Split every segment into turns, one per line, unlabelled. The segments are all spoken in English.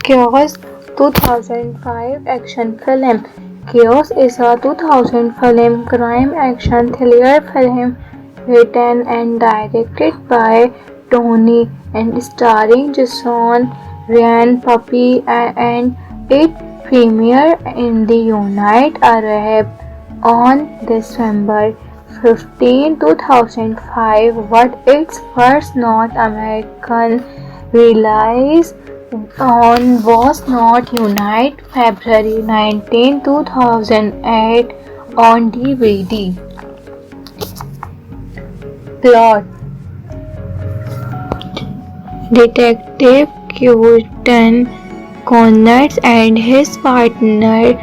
Chaos 2005 action film. Chaos is a 2000 film crime action thriller film written and directed by Tony and starring Jason Ryan Puppy and it premiered in the United Arab on December 15, 2005, but its first North American release was not Unite February 19, 2008 on DVD. Plot: Detective Quentin Connors and his partner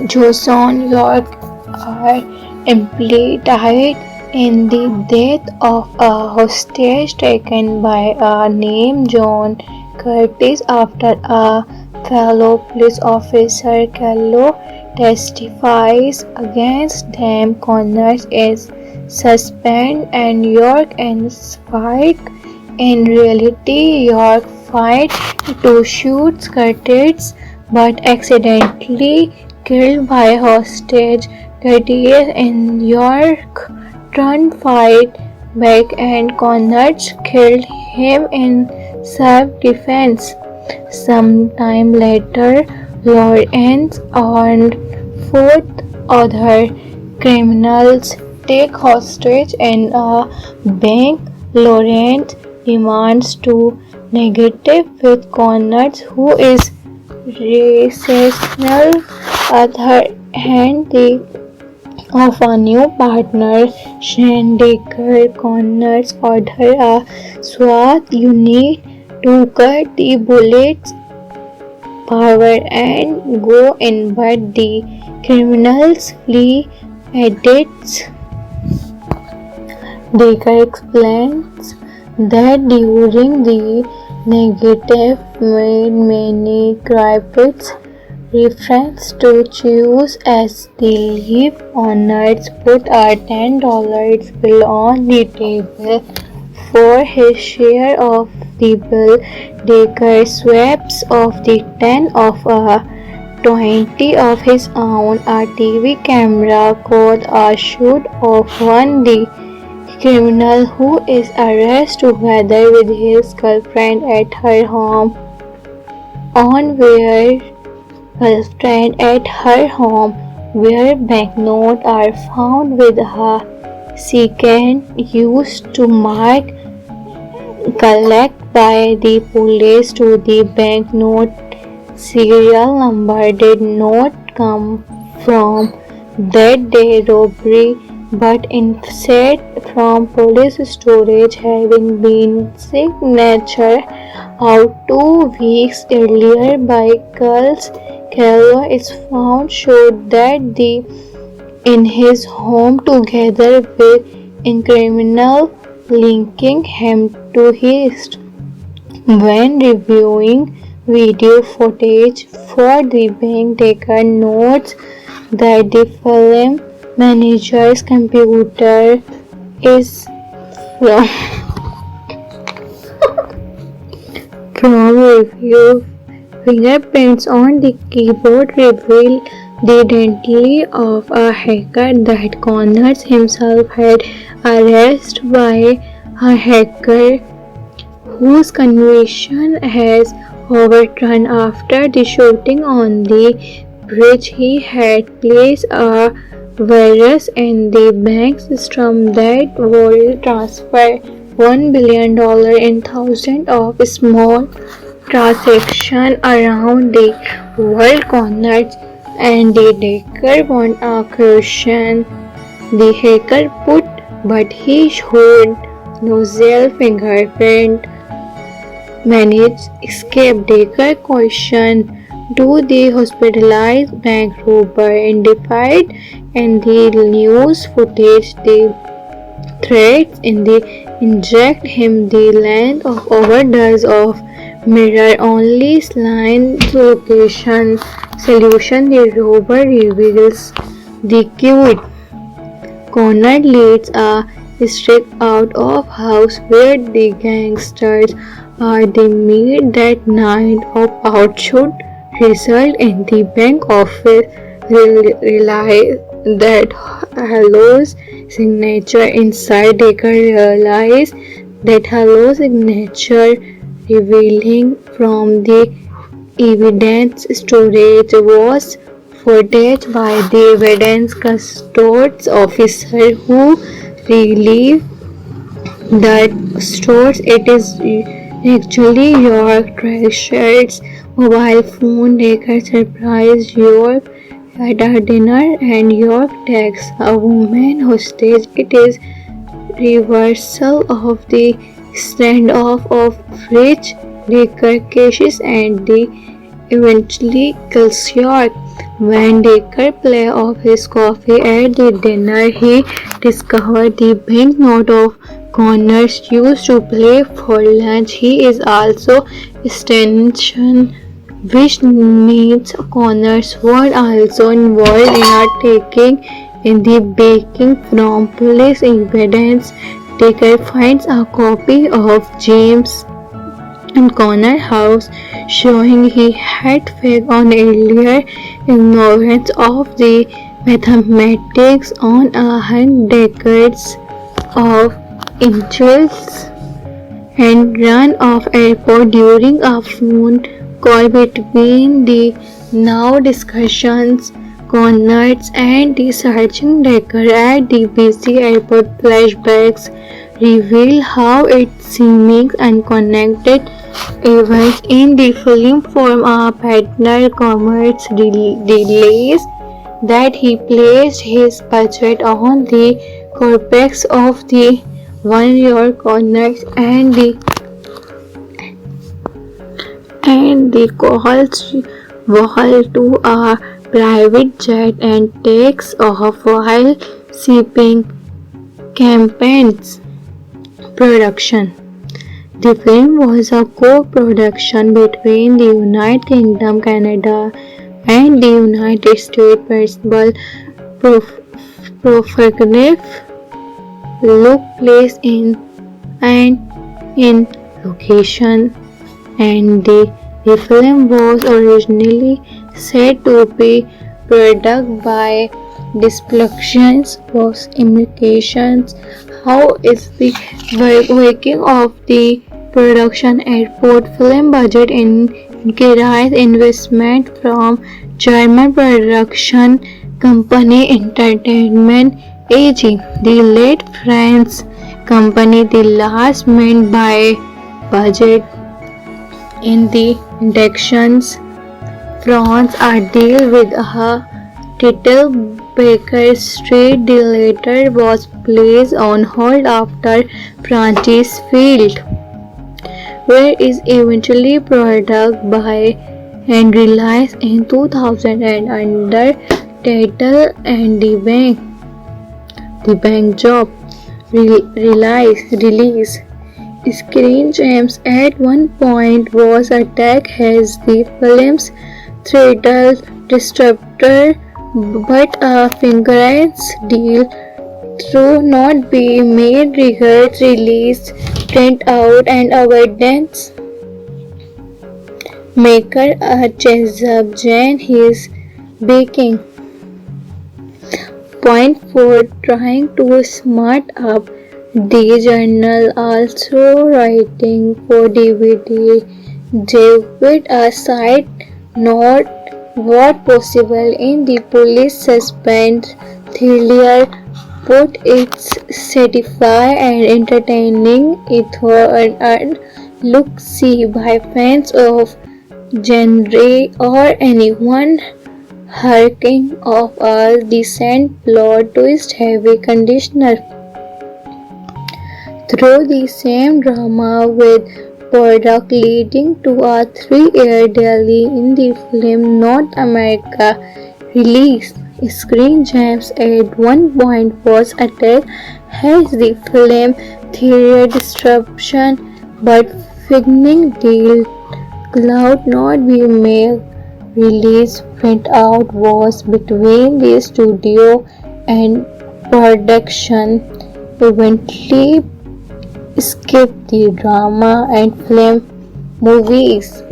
Jason York are implicated in the death of a hostage taken by a named John Curtis after a fellow police officer, Callow, testifies against them. Connors is suspended and York is fired. In reality, York fired to shoot Curtis but accidentally killed by hostage. Curtis and York turned fight back and Connors killed him in self-defense. Sometime later, Lawrence and 4 other criminals take hostage in a bank. Lawrence demands to negotiate with Connors, who is rational. Other hand, of a new partner, Shane Decker. Connors ordered a SWAT unit to cut the bullets' power and go in, but the criminals flee. Edits. Decker explains that during the negative made many cryptids reference to choose as the leave. Owners put a $10 bill on the table for his share of the bill. Decker swaps off the 10 of a 20 of his own. A TV camera caught a shoot of one the criminal who is arrested together with his girlfriend at her home. Where banknotes are found with a second used to mark collect by the police to the banknote serial number did not come from that day robbery but instead from police storage, having been signature out 2 weeks earlier by Culls. Callow is found showed that in his home together with criminal linking him to his. When reviewing video footage for the bank, Decker notes that the film manager's computer is from review. Fingerprints on the keyboard reveal the identity of a hacker that Connors himself had arrested by a hacker whose conviction has overturned after the shooting on the bridge. He had placed a virus in the bank system that would transfer $1 billion in thousands of small transactions around the world. Connors and Decker want a question the hacker put, but he showed no fingerprint managed escape. Decker questioned do the hospitalized bank robber identified in the news footage the threats in the inject him the length of overdose of mirror only line location solution. The robber reveals the code. Connor leads a strict out of house where the gangsters they meet that night of outshoot result in the bank office. Realize that Hello's signature inside. Decker realized that Hello's signature revealing from the evidence storage was footage by the evidence custody officer who relieved that stores it is actually your treasured mobile phone. Decker surprised York at a dinner and York takes a woman hostage. It is reversal of the standoff of which Decker catches and the eventually kills York. When Decker plays off his coffee at the dinner, he discovers the banknote of Connors used to play for lunch. He is also stationed, which means Connors were also involved in a taking in the baking from police evidence. Decker finds a copy of James in Connors' house, showing he had faked on earlier ignorance of the mathematics on a decades of insults and run off airport during a phone call between the now discussions. Connors and the searching Decker at the busy airport. Flashbacks reveal how its seeming unconnected events in the film form a partner commerce delays that he placed his budget on the corpus of the one year Connors and the calls Wall to a private jet and takes off while shipping campaigns. Production. The film was a co-production between the United Kingdom, Canada, and the United States. Principal photography took place in location, and the film was originally said to be produced by Displuxions was implications. How is the working of the production airport film budget increased investment from German production company Entertainment AG, the late French company, the last meant by budget in the inductions. France a deal with a title Baker Street. The latter was placed on hold after Francis failed, where is eventually produced by and released in 2000 and under title and the bank job release. Screen Gems at one point was attacked as the film's title distributor, but a fingerprints deal through not be made records release print out and evidence maker Chezab Jain his baking point for trying to smart up the journal, also writing for DVD. David a side note what possible in the police suspense thriller put its satisfying and entertaining and look-see by fans of genre or anyone harking of a decent plot twist heavy conditioner. Through the same drama with product leading to a 3-year delay in the film North America release. Screen Gems at one point was attacked as the film theater disruption, but figuring deal could not be made. Release printout was between the studio and production. Eventually skipped the drama and film movies.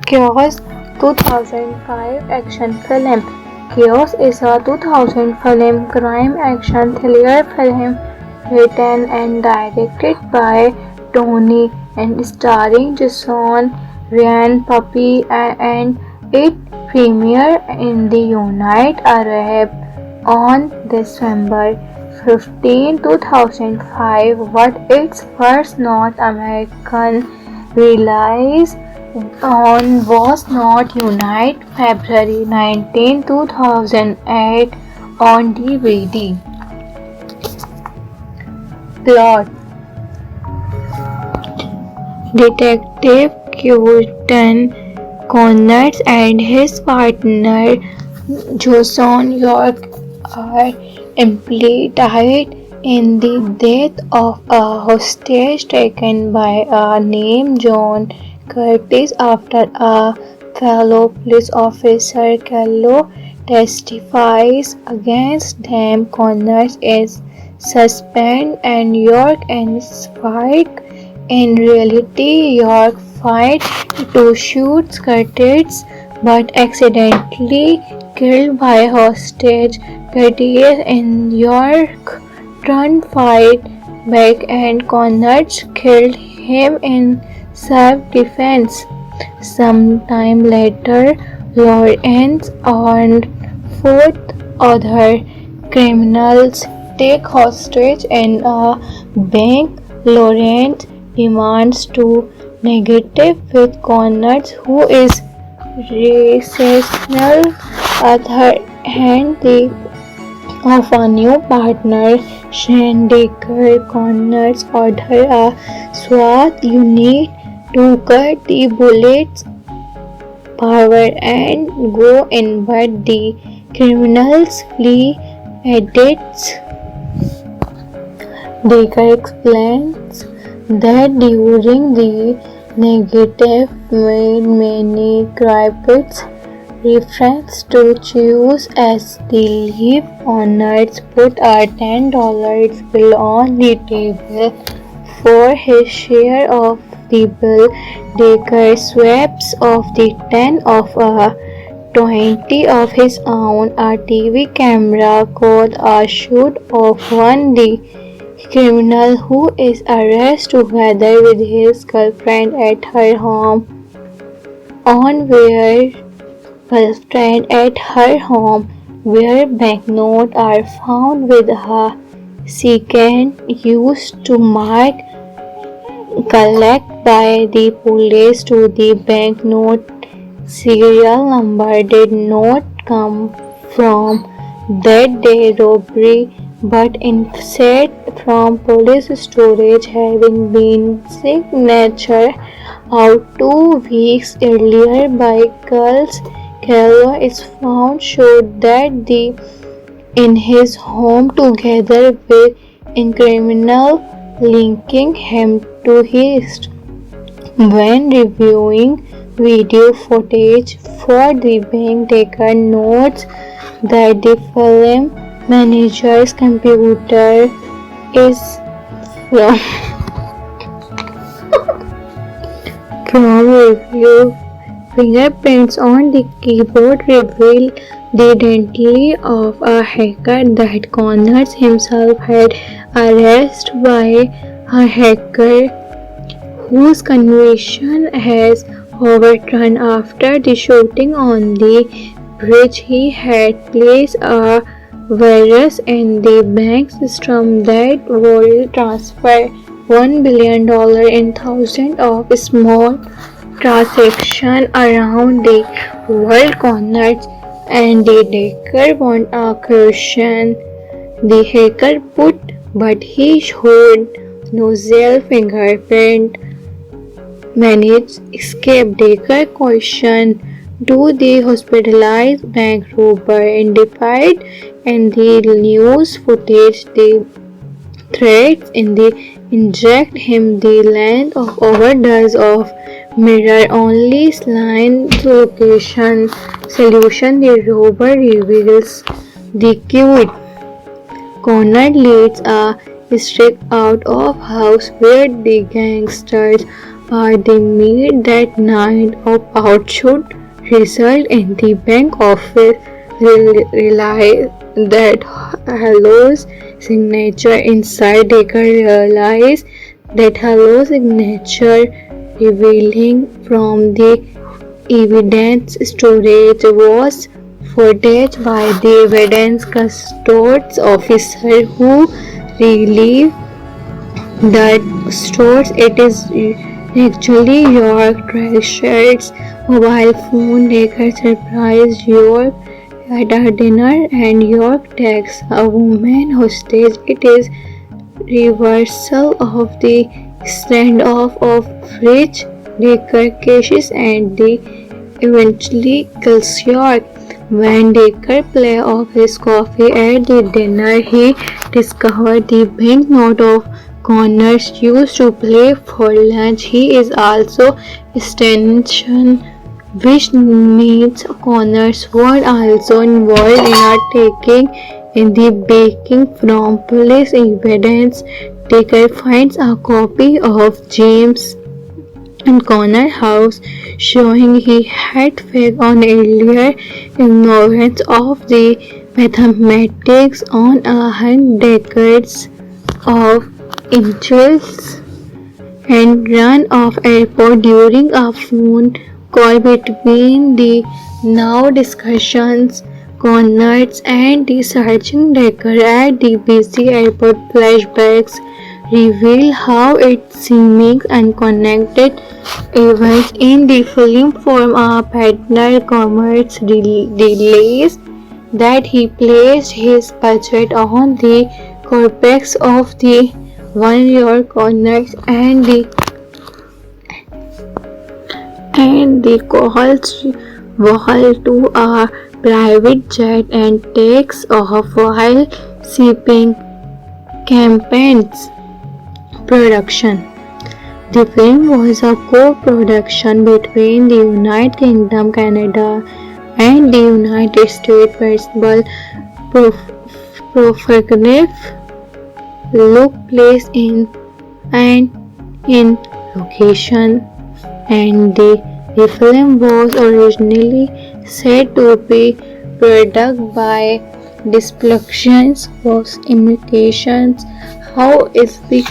Chaos 2005 action film. Chaos is a 2000 film crime action thriller film written and directed by Tony and starring Jason Ryan Puppy and it premiered in the United Arab on December 15, 2005, but its first North American release was not United February 19, 2008 on DVD. Plot: Detective Quentin Connors and his partner Jason York are implicated in the death of a hostage taken by a named John Curtis after a fellow police officer, Callow, testifies against them. Connors is suspended and York is fired. In reality, York fired to shoot Curtis but accidentally killed by hostage Curtis and York turned fight back and Connors killed him in self-defense. Sometime later, Lawrence and 4 other criminals take hostage in a bank. Lawrence demands to negotiate with Connors, who is recessional other hand of a new partner, Shane Decker. Connors order a SWAT unit to cut the bullets power and go in, but the criminals flee. Edits. Decker explains that during the negative made many crypts reference to choose as the leave. Connors put a $10 bill on the table for his share of the bill. Decker swaps off the 10 of a 20 of his own. A TV camera caught a shoot of one the criminal who is arrested together with his girlfriend at her home. Where banknotes are found with a second used to mark collect by the police to the banknote serial number did not come from that day robbery but instead from police storage, having been signature out 2 weeks earlier by Culls. Callow is found showed that in his home together with criminal linking him to his. When reviewing video footage for the bank, Decker notes that the film manager's computer is from review. Fingerprints on the keyboard reveal the identity of a hacker that Connors himself had arrested by a hacker whose conviction has overturned after the shooting on the bridge. He had placed a virus in the bank system that would transfer $1 billion in thousands of small transactions around the world. Connors and the Decker want a question the hacker put, but he showed no fingerprint managed escape. Decker questioned do the hospitalized bank robber identified in the news footage the threats in the inject him the length of overdose of mirror only line location solution. The robber reveals the cute. Connor leads a straight out of house where the gangsters are the meet that night of out should result in the bank office realize that Hello's signature inside. Decker realized that Hello's signature revealing from the evidence storage was forged by the evidence customs officer who relieved that stores it is actually your treasured mobile phone. Decker surprised York at a dinner and York takes a woman hostage. It is reversal of the standoff of Rich. Decker cases and the eventually kills York. When Decker play off his coffee at the dinner, he discovered the banknote of Connors used to play for lunch. He is also stationed, which means Connors was also involved in a taking in the baking from police evidence. Decker finds a copy of James and Connor house showing he had faked on earlier ignorance of the mathematics on 100 decades of inches and run off airport during a phone call between the now discussions Connors and the searching Decker at the busy airport. Flashbacks reveal how its seeming unconnected events in the film form a partner commerce delays that he placed his budget on the corpus of the 1 year Connors and the calls Wall to a private jet and takes off while shipping campaigns production. The film was a co-production between the United Kingdom, Canada, and the United States. Principal photograph took place in location, and the film was originally said to be produced by Displuxions was implications. How is the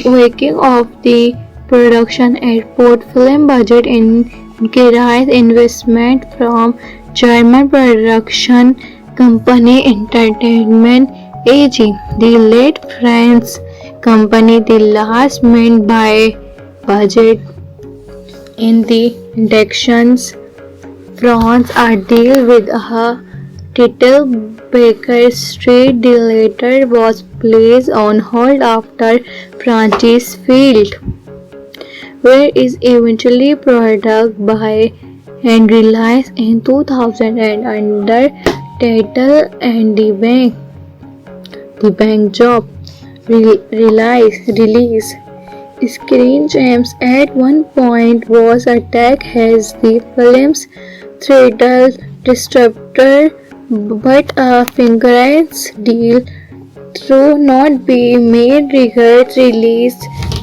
working of the production airport film budget increased investment from German production company Entertainment AG, the late French company, the last made by budget in the inductions. France a deal with a title Baker Street. The latter was placed on hold after Francis failed, where is eventually produced by and released in 2000 and under title and the bank job release. Screen Gems at one point was attacked as the film's title distributor, but a fingerprints deal through not be made records release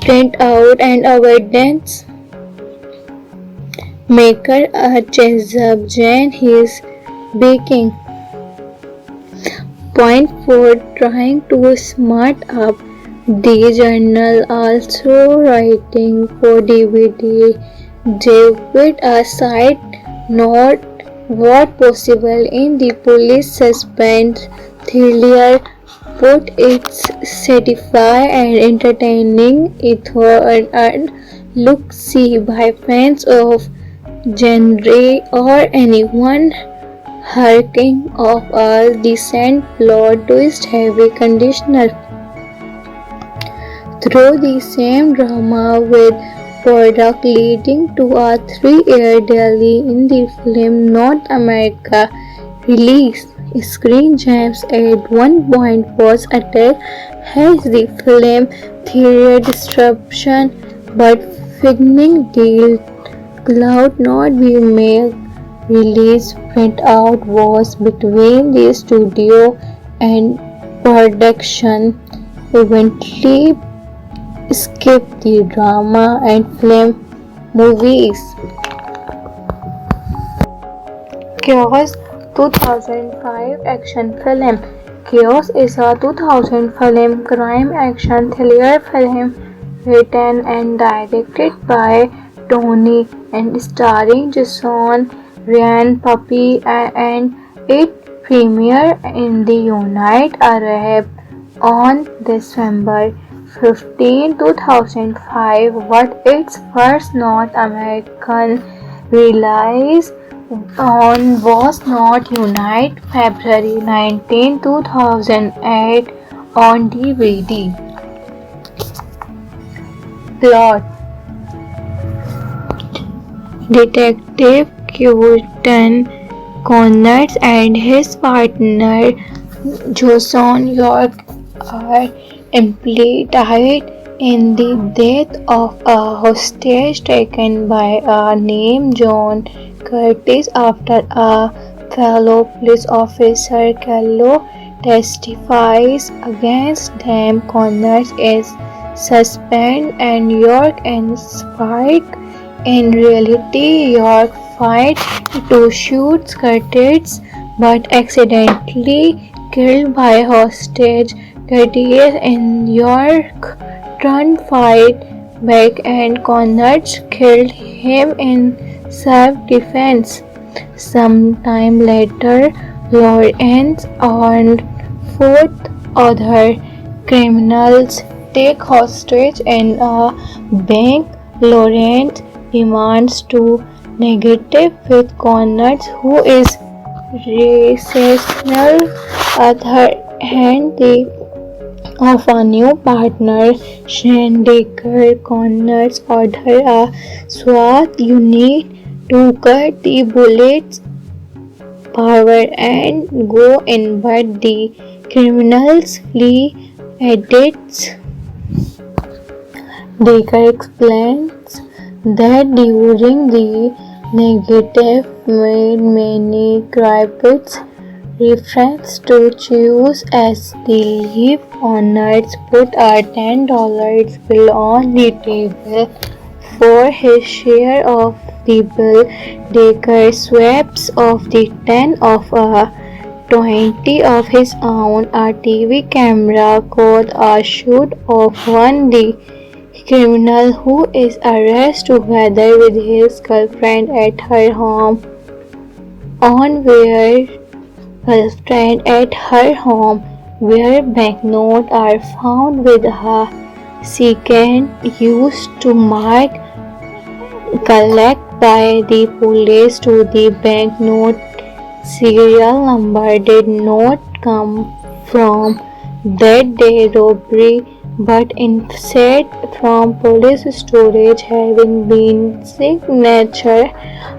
print out and evidence maker Jan his baking point for trying to smart up the journal, also writing for DVD. David a side note what possible in the police suspense thriller put its satisfying and entertaining ether and look see by fans of genre or anyone harking of a decent plot twist heavy conditioner through the same drama with product leading to a 3-year delay in the film North America release. Screen Gems at one point was attacked as the film theater disruption, but figning deal cloud not be made release printout was between the studio and production eventually skip the drama and film movies. Chaos 2005 action film. Chaos is a 2000 film crime action thriller film written and directed by Tony and starring Jason Ryan Puppy, and it premiered in the United Arab on December 15, 2005, but its first North American release was not United February 19, 2008 on DVD. Plot: Detective Quentin Connors and his partner Jason York are implicated in the death of a hostage taken by a named John Curtis after a fellow police officer, Callow, testifies against them. Connors is suspended and York is fired. In reality, York fired to shoot Curtis but accidentally killed by hostage. Curtis and York turned fight back and Connors killed him in self-defense. Sometime later, Lawrence and 4 other criminals take hostage in a bank. Lawrence demands to negotiate with Connors, who is recessional other hand of a new partner, Shane Decker. Connors order a SWAT unit to cut the bullets power and go in, but the criminals flee. Edits Decker explains that during the negative made many crypts reference to choose as the leave. Connors put a $10 bill on the table for his share of the bill. Decker swaps off the 10 of a 20 of his own. A TV camera caught a shoot of one the criminal who is arrested together with his girlfriend at her home. Where banknotes are found with a second used to mark collect by the police to the banknote serial number did not come from that day robbery, but instead from police storage, having been signature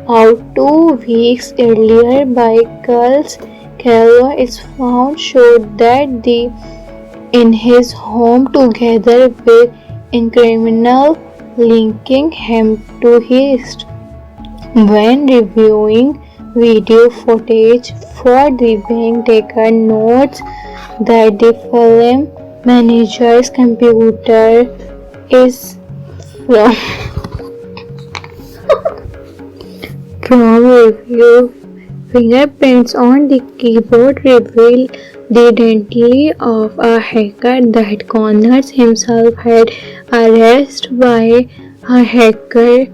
out 2 weeks earlier by Culls. Callow is found showed that in his home together with criminal linking him to his. When reviewing video footage for the bank, Decker notes that the film manager's computer is from review. Fingerprints on the keyboard reveal the identity of a hacker that Connors himself had arrested by a hacker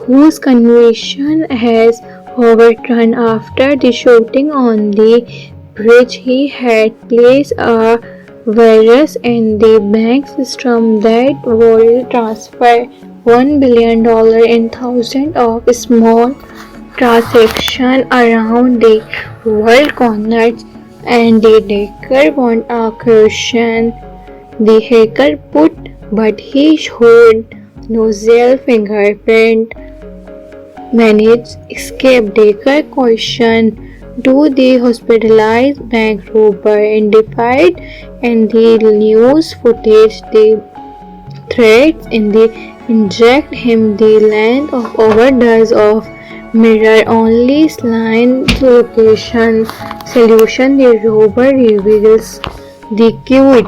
whose conviction has overturned after the shooting on the bridge. He had placed a virus in the bank system that would transfer $1 billion in thousands of small transactions around the world. Connors and the Decker want a question the hacker put, but he showed no fingerprint managed escape. Decker questioned do the hospitalized bank robber identified in the news footage the threats in the inject him the length of overdose of mirror only line location solution. The robber reveals the cute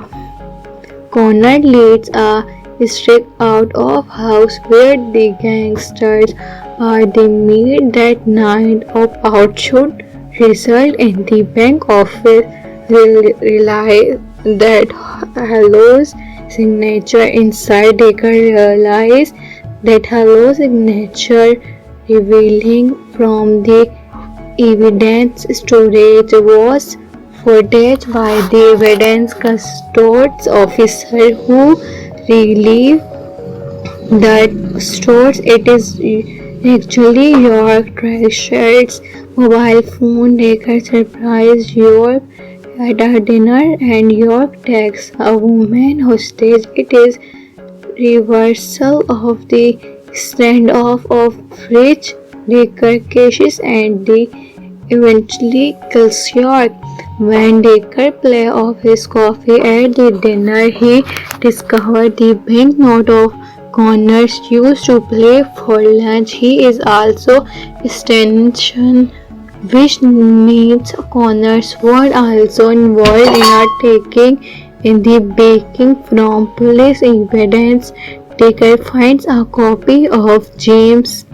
Connor leads a strict out-of house where the gangsters are the meet that night of outshoot result in the bank office realize that Halo's signature inside Decker realize that Halo's signature revealing from the evidence storage was footage by the evidence custody officer who relieved that stores it is actually York Treasure's mobile phone. Decker surprised York at a dinner and York takes a woman hostage. It is reversal of the standoff of which Decker catches and the eventually kills York. When Decker plays off his coffee at the dinner, he discovers the banknote of Connors used to play for lunch. He is also stationed, which means Connors was also involved in a taking in the baking from police evidence. Decker finds a copy of James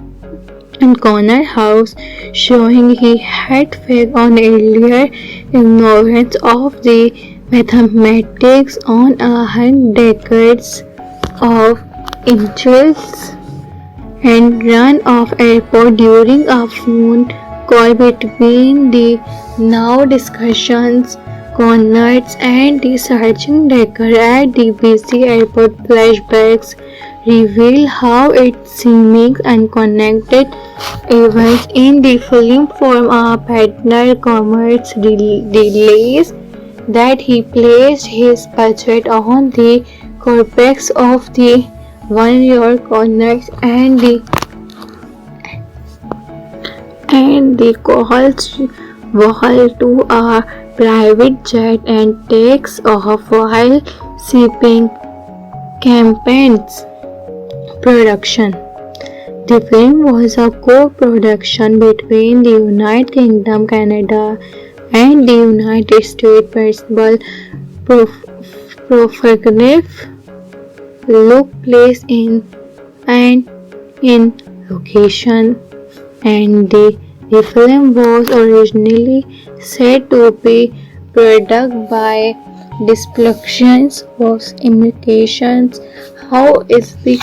and Connor house showing he had faked on earlier ignorance of the mathematics on a decades of insults and run off airport during a phone call between the now discussions Connors and the Sergeant Decker at the busy airport. Flashbacks reveal how it seeming unconnected events in the film form a partner commerce delays that he placed his budget on the corpus of the 1 year Connors and the calls Wall to a private jet and takes off while shipping campaigns. Production. The film was a co-production between the United Kingdom, Canada, and the United States. Principal photography took place in location, and the film was originally said to be produced by Displosions was implications. How is the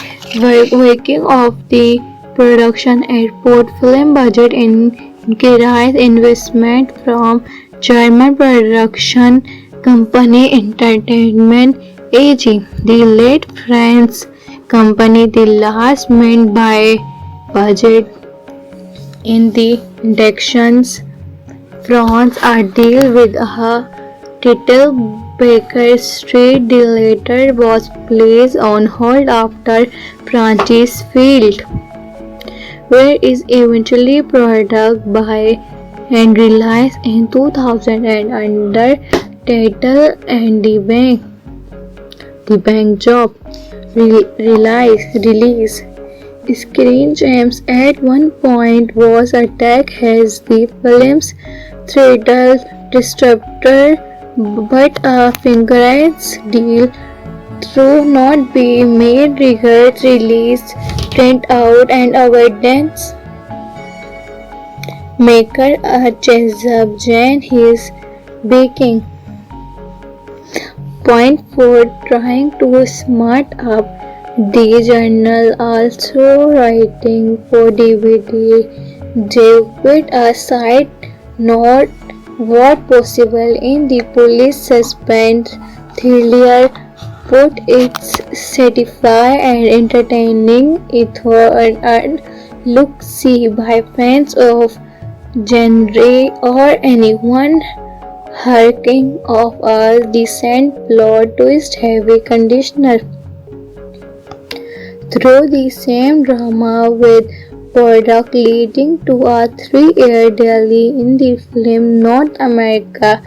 working of the production airport film budget increased investment from German production company Entertainment AG, the late French company, the last meant by budget in the inductions. France a deal with a title Baker Street. The latter was placed on hold after Francis failed, where is eventually produced by and released in 2000 and under title and the bank job release. Screen Gems at one point was attacked as the film's title disruptor, but a fingerprints deal through not be made regards release, print out and evidence maker Jan his baking point for trying to smart up the journal, also writing for DVD. David a side note what possible in the police suspense thriller put its satisfy and entertaining and look see by fans of genre or anyone harking of a decent plot twist heavy conditioner through the same drama with product leading to a 3-year delay in the film North America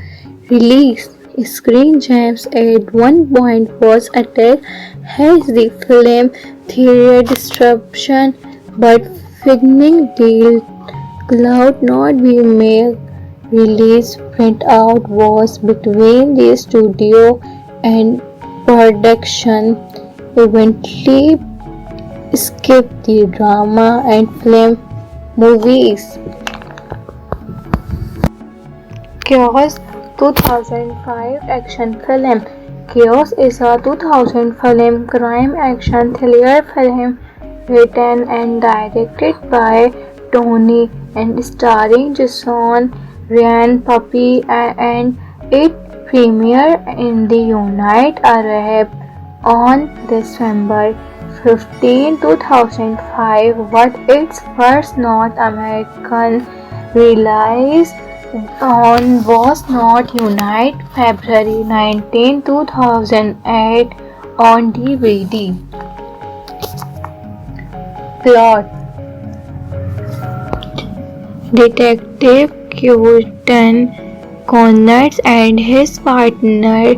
release. Screen Gems at one point was attacked as the film theater disruption, but filming deal could not be made. Release printout was between the studio and production eventually skipped the drama and film movies. Chaos 2005 action film. Chaos is a 2000 film crime action thriller film written and directed by Tony and starring Jason Ryan Puppy and it premiered in the United Arab on December 15, 2005, but its first North American release on was not United February 19, 2008 on DVD. Plot: Detective Quentin Connors and his partner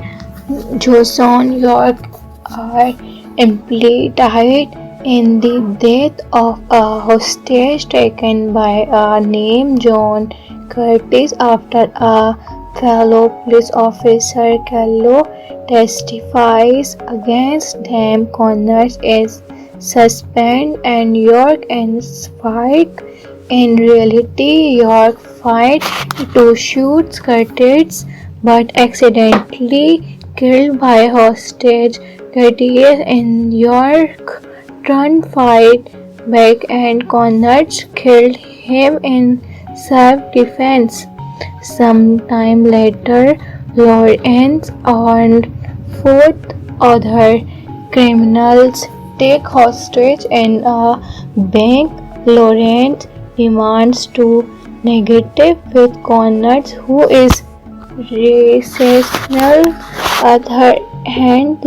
Jason York are implicated in the death of a hostage taken by a named John Curtis after a fellow police officer Callow testifies against them. Connors is suspended and York is fired. In reality, York fired to shoot Curtis but accidentally killed by hostage. Curtis and York turned fight back and Connors killed him in self-defense. Sometime later, Lawrence and 4 other criminals take hostage in a bank. Lawrence demands to negotiate with Connors, who is recessional other hand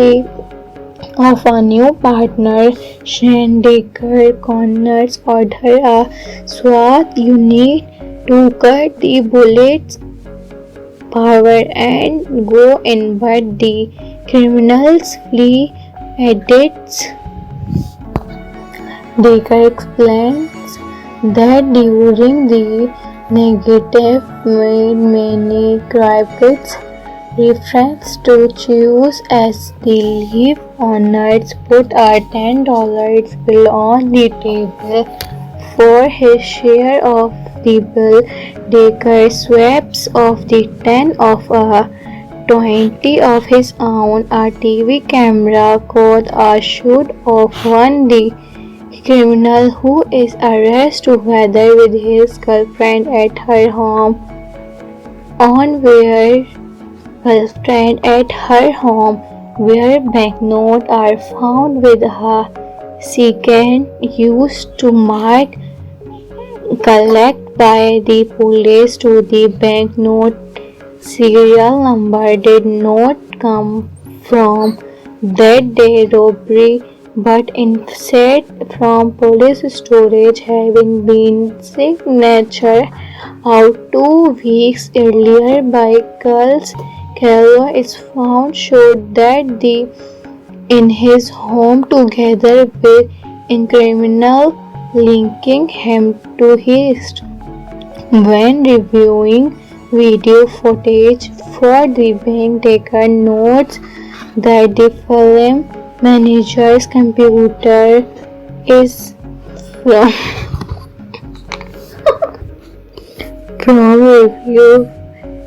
of a new partner, Shane Decker. Connors order a SWAT unit to cut the bullet's power and go in, but the criminals flee. Edits. Decker explains that during the negative made many cryptids reference to choose as the leave owners put a $10 bill on the table for his share of the bill. Decker swaps off the 10 of a 20 of his own. A TV camera caught a shoot of one the criminal who is arrested together with his girlfriend at her home where banknotes are found with a second used to mark collect by the police to the banknote serial number did not come from that day robbery but instead from police storage, having been signature out 2 weeks earlier by Carlos. Callow is found showed that the in his home together with in criminal linking him to his. When reviewing video footage for the bank, Decker notes that the film manager's computer is from review.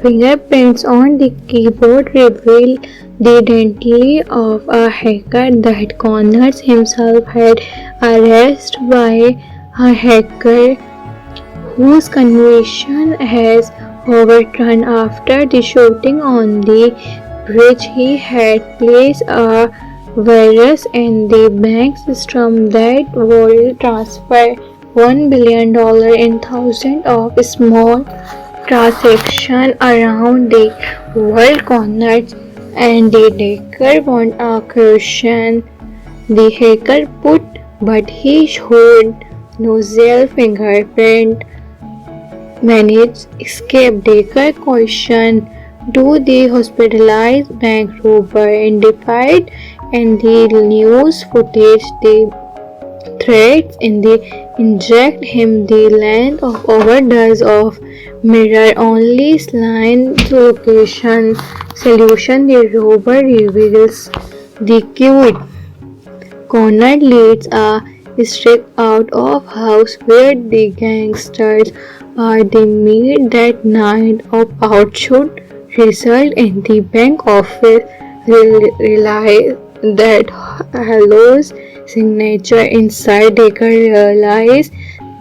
Fingerprints on the keyboard reveal the identity of a hacker that Connors himself had arrested by a hacker whose conviction has overturned after the shooting on the bridge. He had placed a virus in the bank system that would transfer $1 billion in thousands of small transactions around the world. Connors and the Decker want a question the hacker put, but he showed no fingerprint managed escape. Decker questioned do the hospitalized bank robber identified in the news footage the threats in the inject him the length of overdose of mirror only line location solution. The robber reveals The cute Connor leads a streak out of house where the gangsters are they meet that night of outshoot result in the bank office realize that Hello's signature inside Decker realize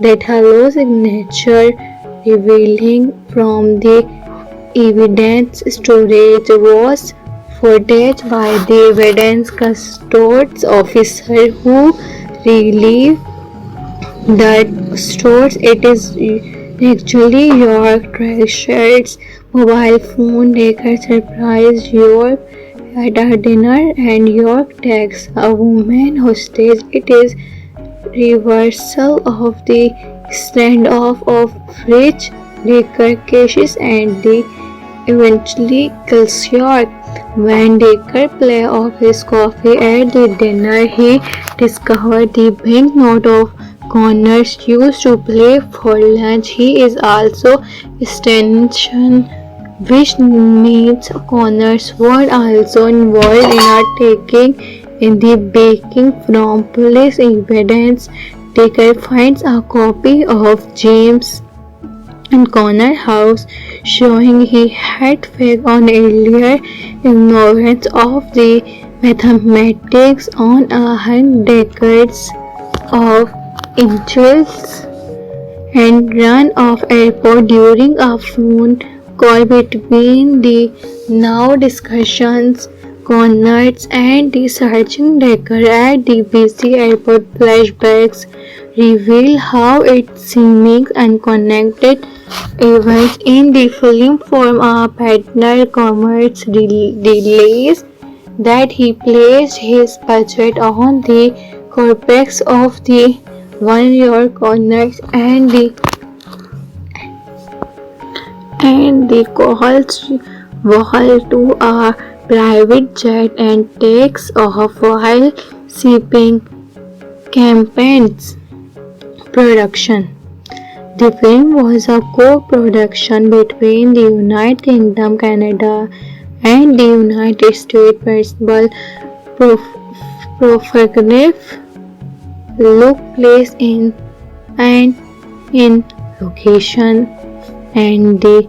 that Hello's signature revealing from the evidence storage was footage by the evidence customs officer who relieved that stores it is actually York treasures mobile phone Decker surprised York at a dinner and York takes a woman hostage. It is reversal of the standoff of Rich Decker cases and the eventually kills York. When Decker play off his coffee at the dinner, he discovered the banknote of Connors used to play for lunch. He is also extension, which means Connors were also involved in a taking in the baking from police evidence. Decker finds a copy of James and Connor house showing he had faked on earlier ignorance of the mathematics on 100 decades of inches and run off airport during a phone call between the now discussions Connors and the Sergeant Decker at the busy airport. Flashbacks reveal how its seeming unconnected events in the film form a partner commerce delays that he placed his budget on the corpus of the 1 year Connors and the calls Wall to a private jet and takes off while shipping campaigns production. The film was a co-production between the United Kingdom, Canada, and the United States. Principal photograph took place in location, and the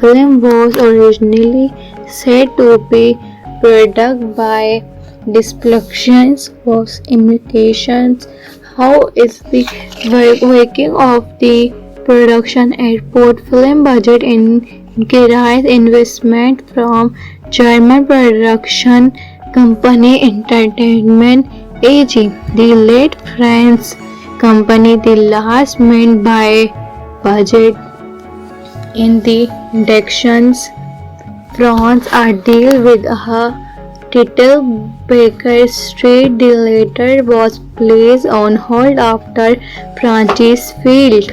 film was originally said to be produced by Displuxions was implications. How is the working of the production airport film budget increased investment from German production company Entertainment AG, the late French company, the last made by budget in the inductions. France a deal with a title Baker Street. The latter was placed on hold after Francis failed,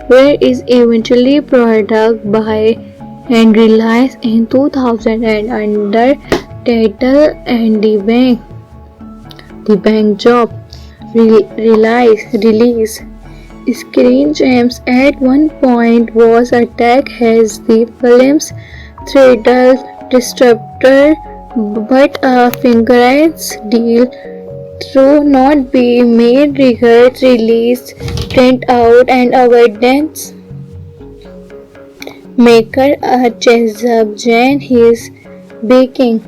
where is eventually produced by and released in 2000 and under title and the bank job release. Screen Gems at one point was attacked as the film's title disruptor, but a fingerprints deal through not be made records release print out and evidence maker Chesapeake Jan his baking.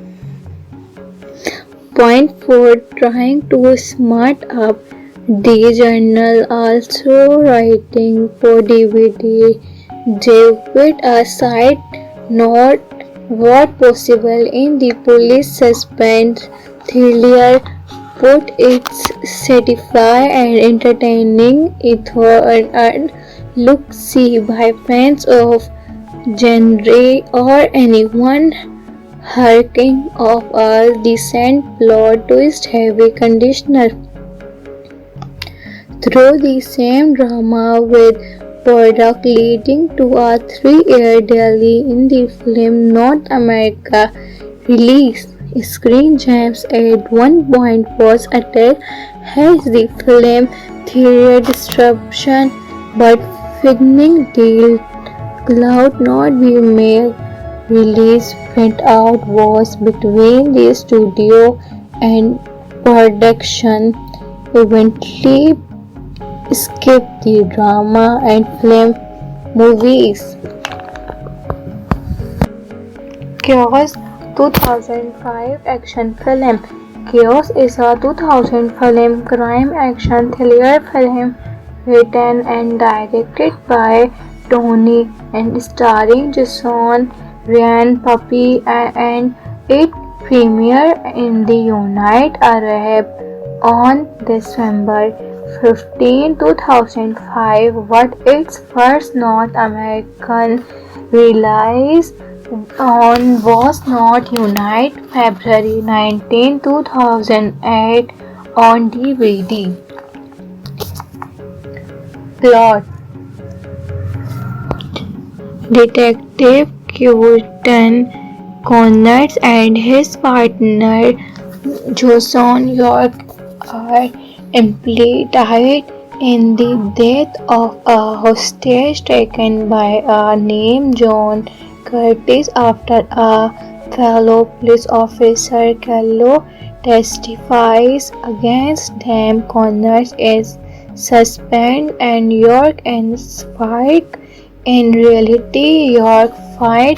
Point 4 trying to smart up the journal also writing for DVD. David a side note what possible in the police suspense thriller put its satisfying and entertaining and look-see by fans of genre or anyone harking of a decent plot twist heavy conditioner. Through the same drama with product leading to a 3-year delay in the film North America release. Screen Gems at one point was attacked as the film theater disruption, but Figning deal could not be made release printout was between the studio and production eventually skipped the drama and film movies. Chaos 2005 action film. Chaos is a 2000 film crime action thriller film written and directed by Tony and starring Jason Ryan Puppy and it premiered in the United Arab on December 15, 2005, but its first North American release was not United February 19, 2008 on DVD. Plot: Detective Quentin Connors and his partner Jason York are implicated in the death of a hostage taken by a named John Curtis after a fellow police officer, Callow, testifies against them. Connors is suspended and York is fired. In reality, York fired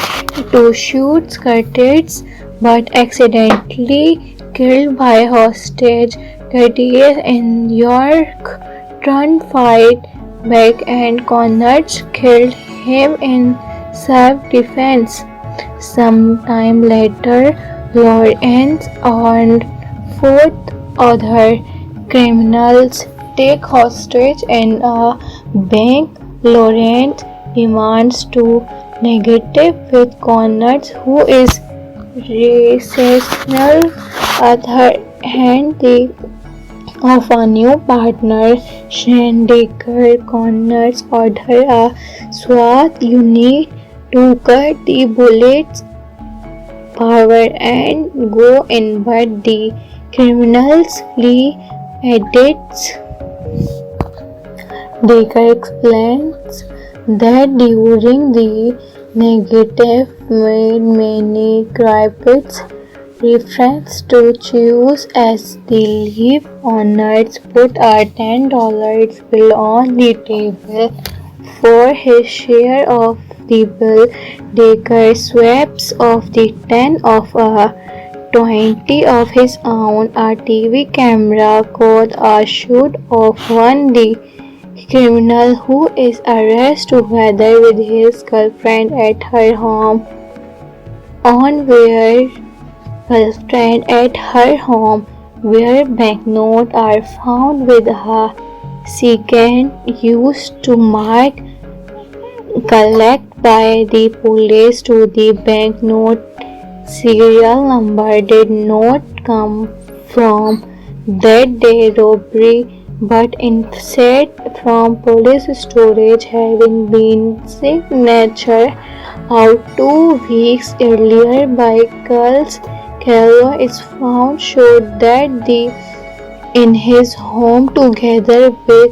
to shoot Curtis but accidentally killed by hostage. Curtis and York turned fight back and Connors killed him in self-defense. Sometime later, Lawrence and 4 other criminals take hostage in a bank. Lawrence demands to negotiate with Connors, who is rational. Other hand, of a new partner, Shane Decker. Connors order a SWAT unit to cut the bullets power and go in, but the criminals flee. Edits. Decker explains that during the negative made many crypts reference to choose as the leave. Owners put a $10 bill on the table for his share of the bill. Decker swaps off the 10 of a 20 of his own. A TV camera caught a shoot of one the criminal who is arrested together with his girlfriend at her home. Where banknotes are found with a second used to mark collect by the police to the banknote serial number did not come from that day robbery, but instead from police storage, having been signature out 2 weeks earlier by Charles Callow is found showed that in his home together with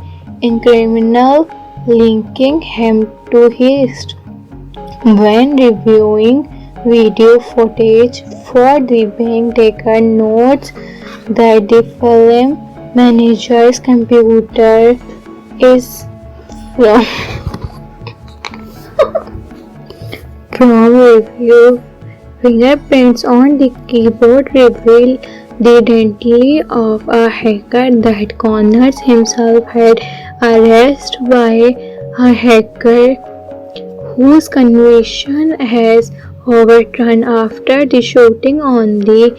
criminal linking him to his. When reviewing video footage for the bank, Decker notes that the film manager's computer is from review. Fingerprints on the keyboard reveal the identity of a hacker that Connors himself had arrested by a hacker whose conviction has overturned after the shooting on the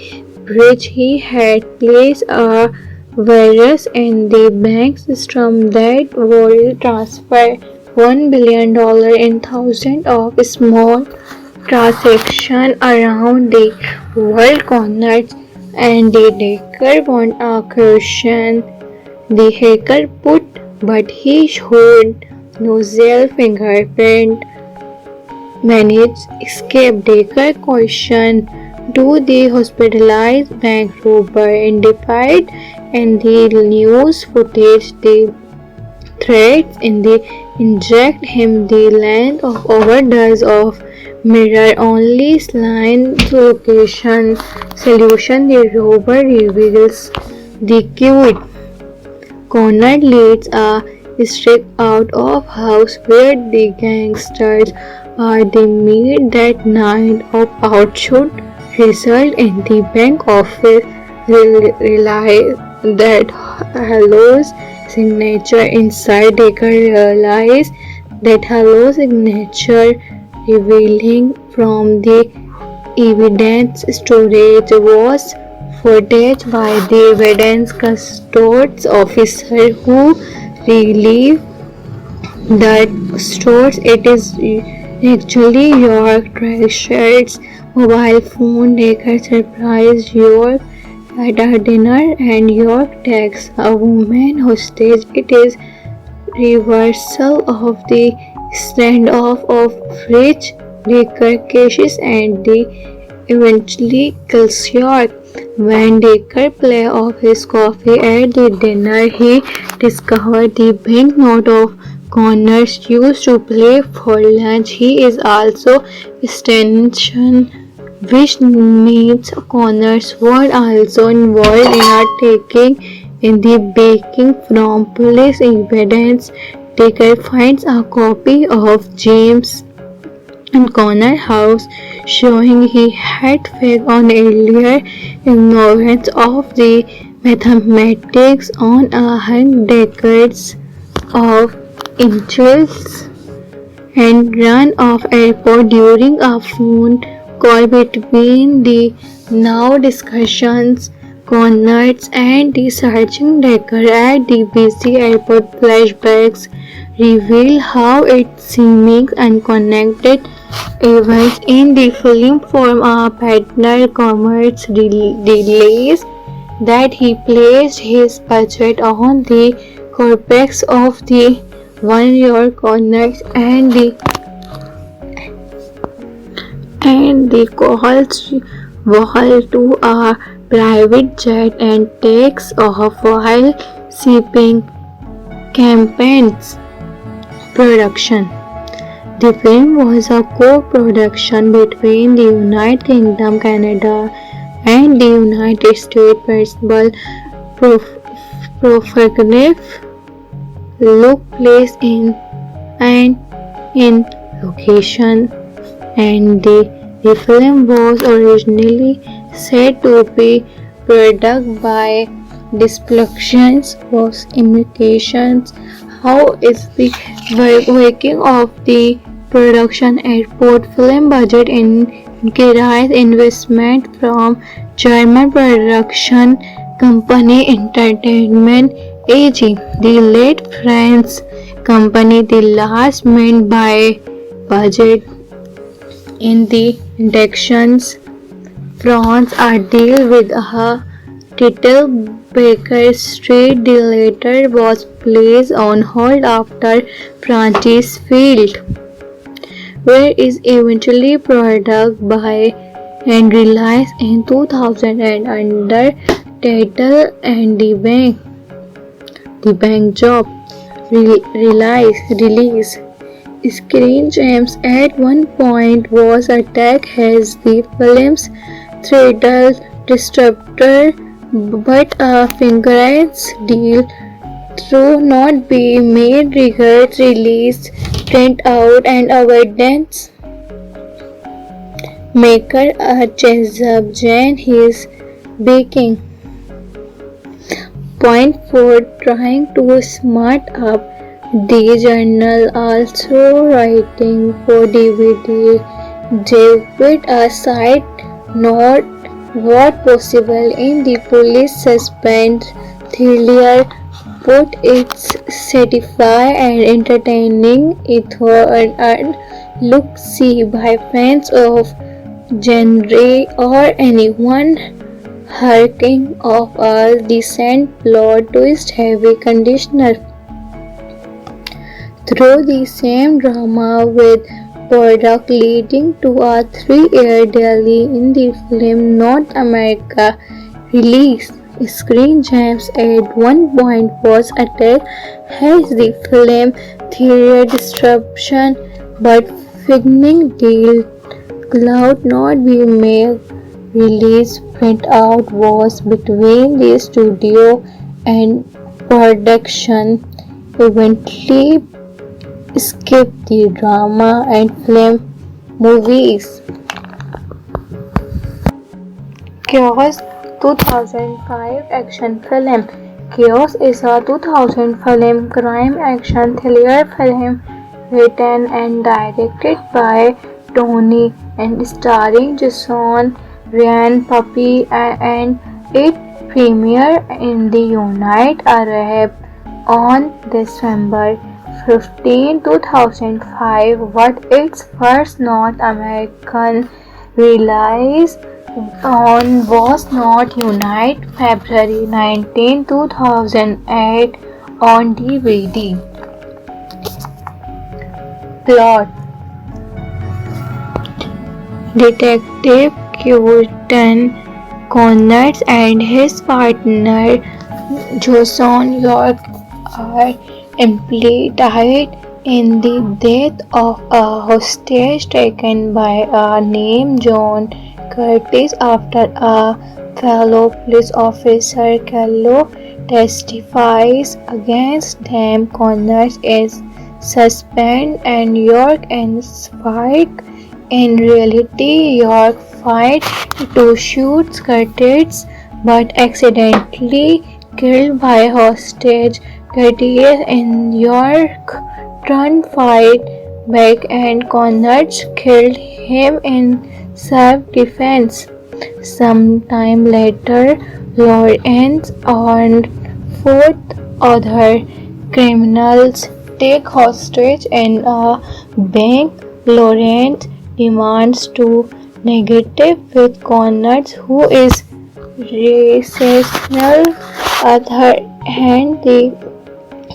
bridge. He had placed a virus in the bank system that would transfer $1 billion in thousands of small transactions around the world. Connors and the Decker want a question the hacker put, but he showed no fingerprint managed escape. Decker questioned to the hospitalized bank robber identified in the news footage. The threats in the inject him the length of overdose of mirror-only slime location solution. The rover reveals the cute Connor leads a streak out of house where the gangsters are. They meet that night of outshoot result in the bank office. Realize that Halo's signature inside. Decker realize that Halo's signature revealing from the evidence storage was footage by the evidence customs officer who relieved that stores it is actually your treasured mobile phone. Decker surprised York at a dinner and York takes a woman hostage. It is reversal of the standoff of Rich. Decker catches and the eventually kills York. When Decker plays off his coffee at the dinner, he discovers the banknote of Connors used to play for lunch. He is also stationed, which means Connors was also involved in a taking in the baking from police evidence. Decker finds a copy of James in Connors' house, showing he had faked on earlier ignorance of the mathematics on a decades of inches and run off airport during a phone call between the now discussions. Connors and the searching Decker at the busy airport. Flashbacks reveal how its seeming unconnected events in the film form a partner. Commerce delays that he placed his budget on the corpus of the 1 year Connors and the calls Wall to a private jet and takes off while shipping campaigns. Production. The film was a co-production between the United Kingdom, Canada, and the United States. Principal photography took place in location, and the film was originally said to be produced by Displosions was imitations. How is the working of the production airport film budget increased investment from German production company Entertainment AG, the late French company. The last meant by budget in the inductions France a deal with a title Baker Street. The latter was placed on hold after Francis failed, where is eventually produced by and released in 2000 and under title and the bank job release. Screen Gems at one point was attacked as the film's title disruptor, but a fingerprints deal through not be made records release print out and evidence maker Azerbaijan his baking point for trying to smart up the journal, also writing for DVD. David a side note what possible in the police suspense thriller put its satisfy and entertaining and look see by fans of genre or anyone harking of a decent plot twist heavy conditioner through the same drama with product leading to a 3-year delay in the film North America release. Screen Gems at one point was attacked as the film theater disruption, but Figning deal Cloud Not Be Mail release printout was between the studio and production eventually skipped the drama and film movies. Chaos 2005 action film. Chaos is a 2000 film crime action thriller film written and directed by Tony and starring Jason Ryan Puppy and it premiered in the United Arab on December 15, 2005, but its first North American release on was not United February 19, 2008 on DVD. Plot: Detective Quentin Connors and his partner Jason York are implicated in the death of a hostage taken by a named John Curtis after a fellow police officer, Callow, testifies against them. Connors is suspended and York is fired. In reality, York fired to shoot Curtis but accidentally killed by hostage. Curtis and York turned fight back and Connors killed him in self-defense. Sometime later, Lawrence and 4 other criminals take hostage in a bank. Lawrence demands to negotiate with Connors, who is recessional other hand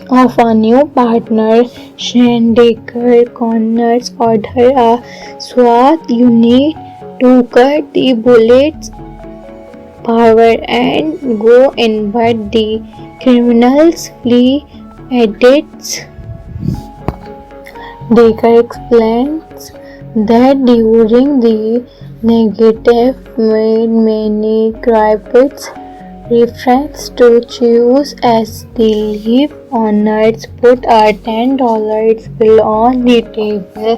of a new partner, Shane Decker. Connors order a SWAT unit to cut the bullets power and go in, but the criminals flee. Edits. Decker explains that during the negative made many crypts reference to choose as the leave owners put a $10 bill on the table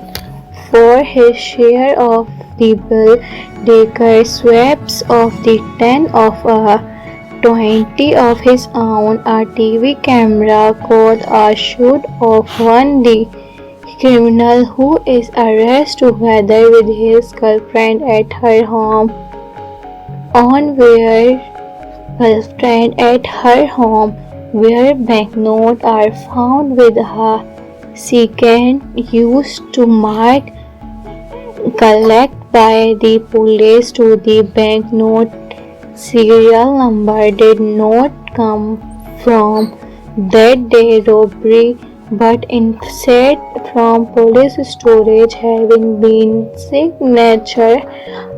for his share of the bill. Decker swaps off the 10 of a 20 of his own. A TV camera caught a shoot of one the criminal who is arrested together with his girlfriend at her home where banknotes are found with a second used to mark collect by the police to the banknote serial number did not come from that day robbery but instead from police storage having been signature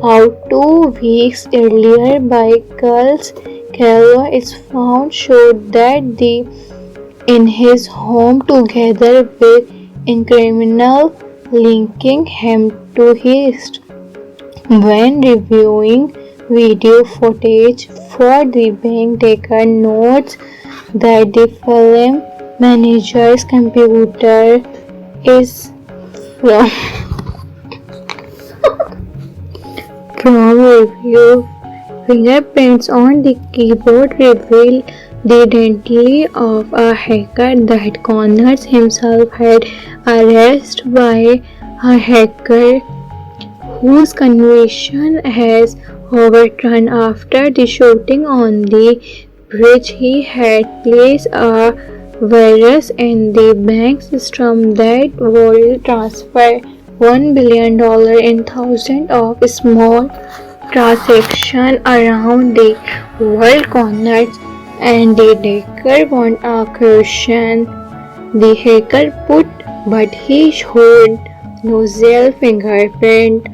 out 2 weeks earlier by Carlos. Calvo is found showed that in his home together with criminal linking him to his. When reviewing video footage for the bank, Decker notes that the film manager's computer is from review. Fingerprints on the keyboard reveal the identity of a hacker that Connors himself had arrested by a hacker whose conviction has overturned after the shooting on the bridge. He had placed a virus in the bank system that would transfer $1 billion in thousands of small transactions around the world. Connors and the Decker want a question the hacker put, but he showed no fingerprint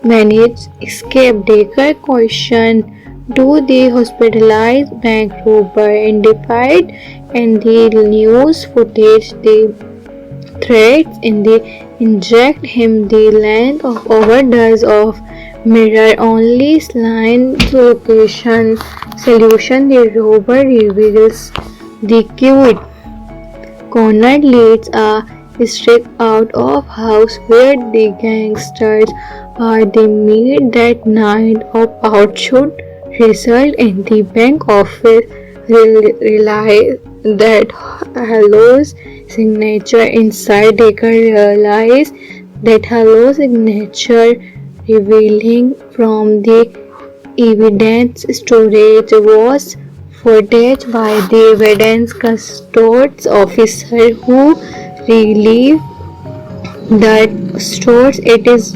managed escape. Decker questioned do the hospitalized bank robber identified in the news footage the threats inject him the length of overdose of mirror-only line location solution. The robber reveals the cute Connor leads a streak out of house where the gangsters are the meet that night of outshoot result in the bank office realize that Hello's signature inside Decker realize that Hello's signature revealing from the evidence storage was footage by the evidence custody officer who relieved that stores it is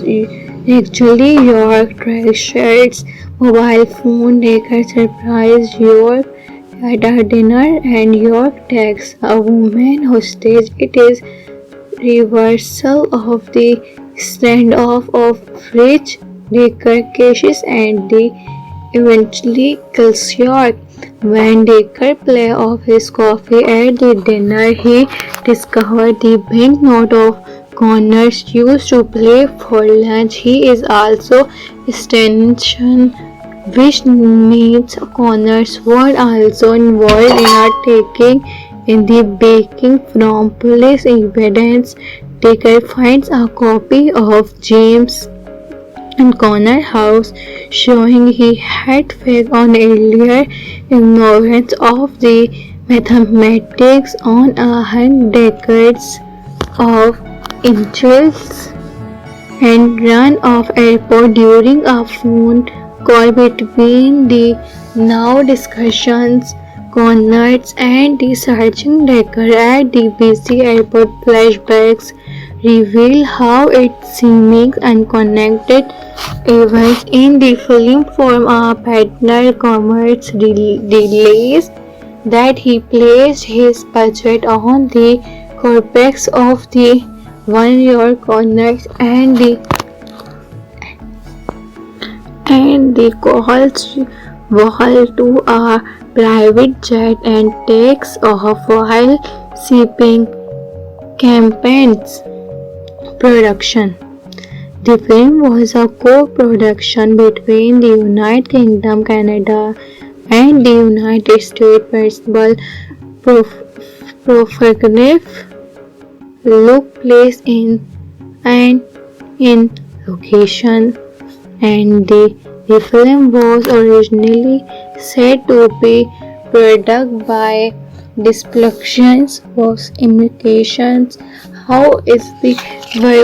actually York treasured's mobile phone. Decker surprised York at a dinner and York takes a woman hostage. It is reversal of the standoff of which Decker catches and the eventually kills York. When Decker plays off his coffee at the dinner, he discovers the banknote of Connors used to play for lunch. He is also stationed, which means Connors were also involved in a taking in the baking from police evidence. Decker finds a copy of James in Connor house showing he had faked on earlier ignorance of the mathematics on a hundred decades of inches and run off airport during a phone call between the now discussions Connors and the searching Decker at the busy airport. Flashbacks reveal how its seeming unconnected events in the film form a partner commerce delays that he placed his budget on the corpus of the 1 year Connors and the calls wall to a private jet and takes off while shipping campaigns production. The film was a co-production between the United Kingdom, Canada, and the United States. Principal photograph took place in location, and the film was originally said to be produced by Displosions was implications. How is the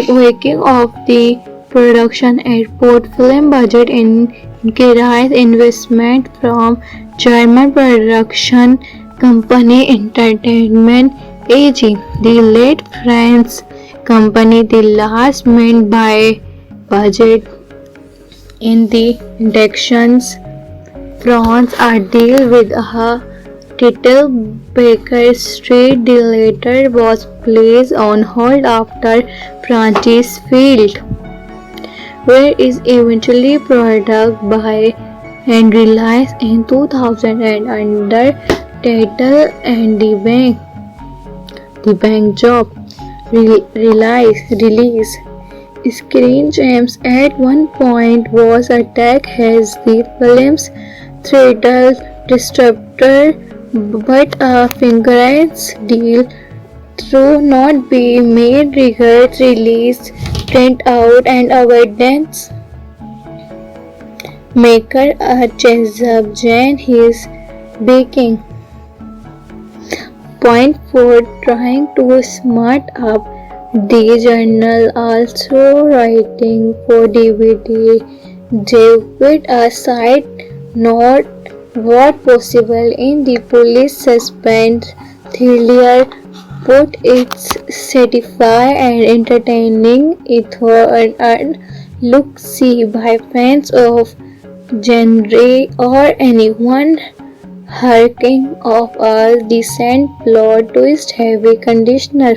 working of the production airport film budget increased investment from German production company Entertainment AG, the late French company, the last meant by budget in the inductions. France a deal with a title Baker Street. The latter was placed on hold after Francis failed, where is eventually produced by and released in 2000 and under title and the bank job release. Screen Gems at one point was attacked as the film's title distributor, but a fingerprints deal through not be made regards release, print out and evidence maker a Chezab Jain his baking. Point 4 trying to smart up the journal, also writing for DVD. David a side note what possible in the police suspense thriller put its satisfying and entertaining ethos and look-see by fans of genre or anyone harking of a decent plot twist heavy conditioner.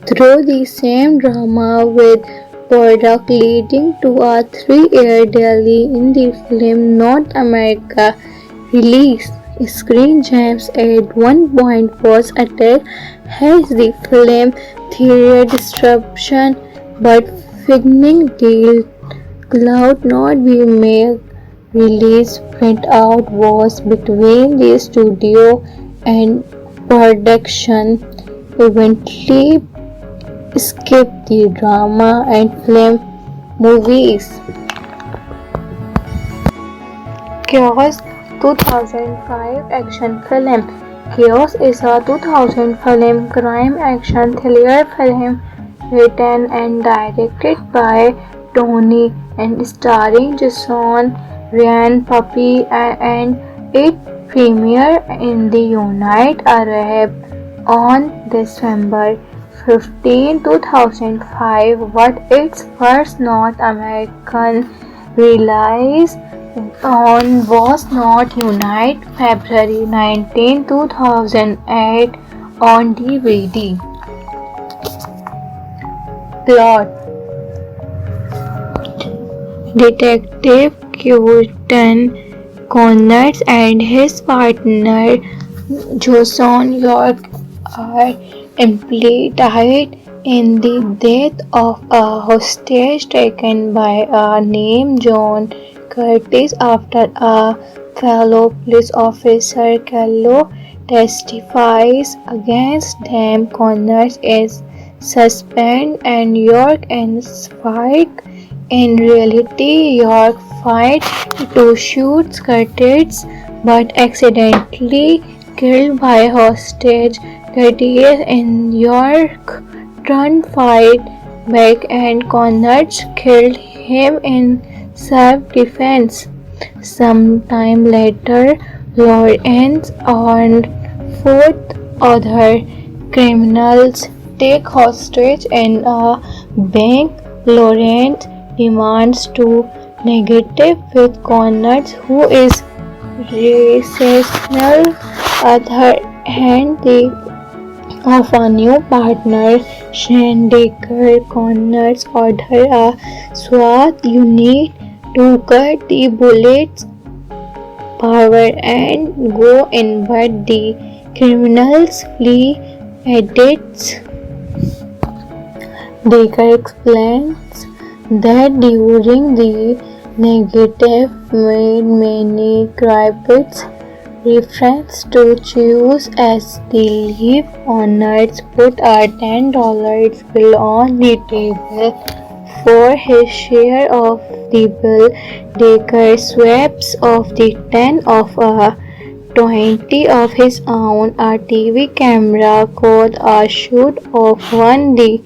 Through the same drama with product leading to a 3-year delay in the film North America release. Screen Gems at one point was attacked Has the film theater disruption, but filming deal could not be made. Release printout was between the studio and production. Eventually skipped the drama and film movies. Chaos 2005 action film. Chaos is a 2000 film crime action thriller film written and directed by Tony and starring Jason Ryan Puppy and it premiered in the United Arab on December 15, 2005, but its first North American release was not United February 19, 2008 on DVD. Plot: Detective Quentin Connors and his partner Jason York are implicated in the death of a hostage taken by a named John Curtis after a fellow police officer Callow testifies against them. Connors is suspended and York is fired. In reality, York fired to shoot Curtis but accidentally killed by hostage. Curtis and York turned fight back and Connors killed him in self-defense. Sometime later, Lawrence and 4 other criminals take hostage in a bank. Lawrence demands to negotiate with Connors, who is recessional. Other hand, of a new partner, Shane Decker. Connors order a SWAT unit to cut the bullets power and go in, but the criminals flee. Edits. Decker explains that during the negative made many crypts reference to choose as the leave. Owners put a $10 bill on the table for his share of the bill. Decker swaps off the 10 of a 20 of his own. A TV camera caught a shoot of one the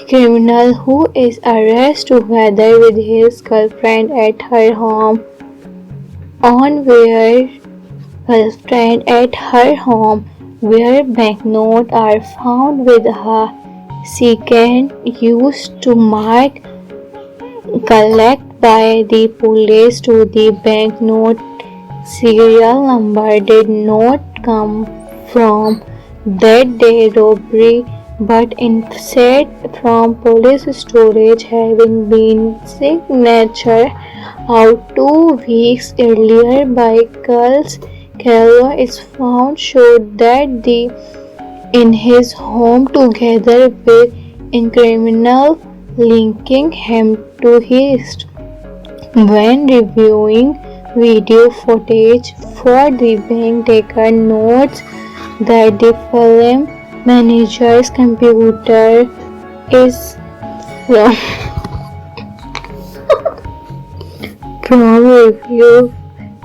criminal who is arrested together with his girlfriend at her home. Where banknotes are found with a secant used to mark collect by the police to the banknote serial number did not come from that day robbery, but instead from police storage, having been signature out 2 weeks earlier by Carlos. Callow is found showed that in his home together with in criminal linking him to his. When reviewing video footage for the bank, Decker notes that the film manager's computer is from review.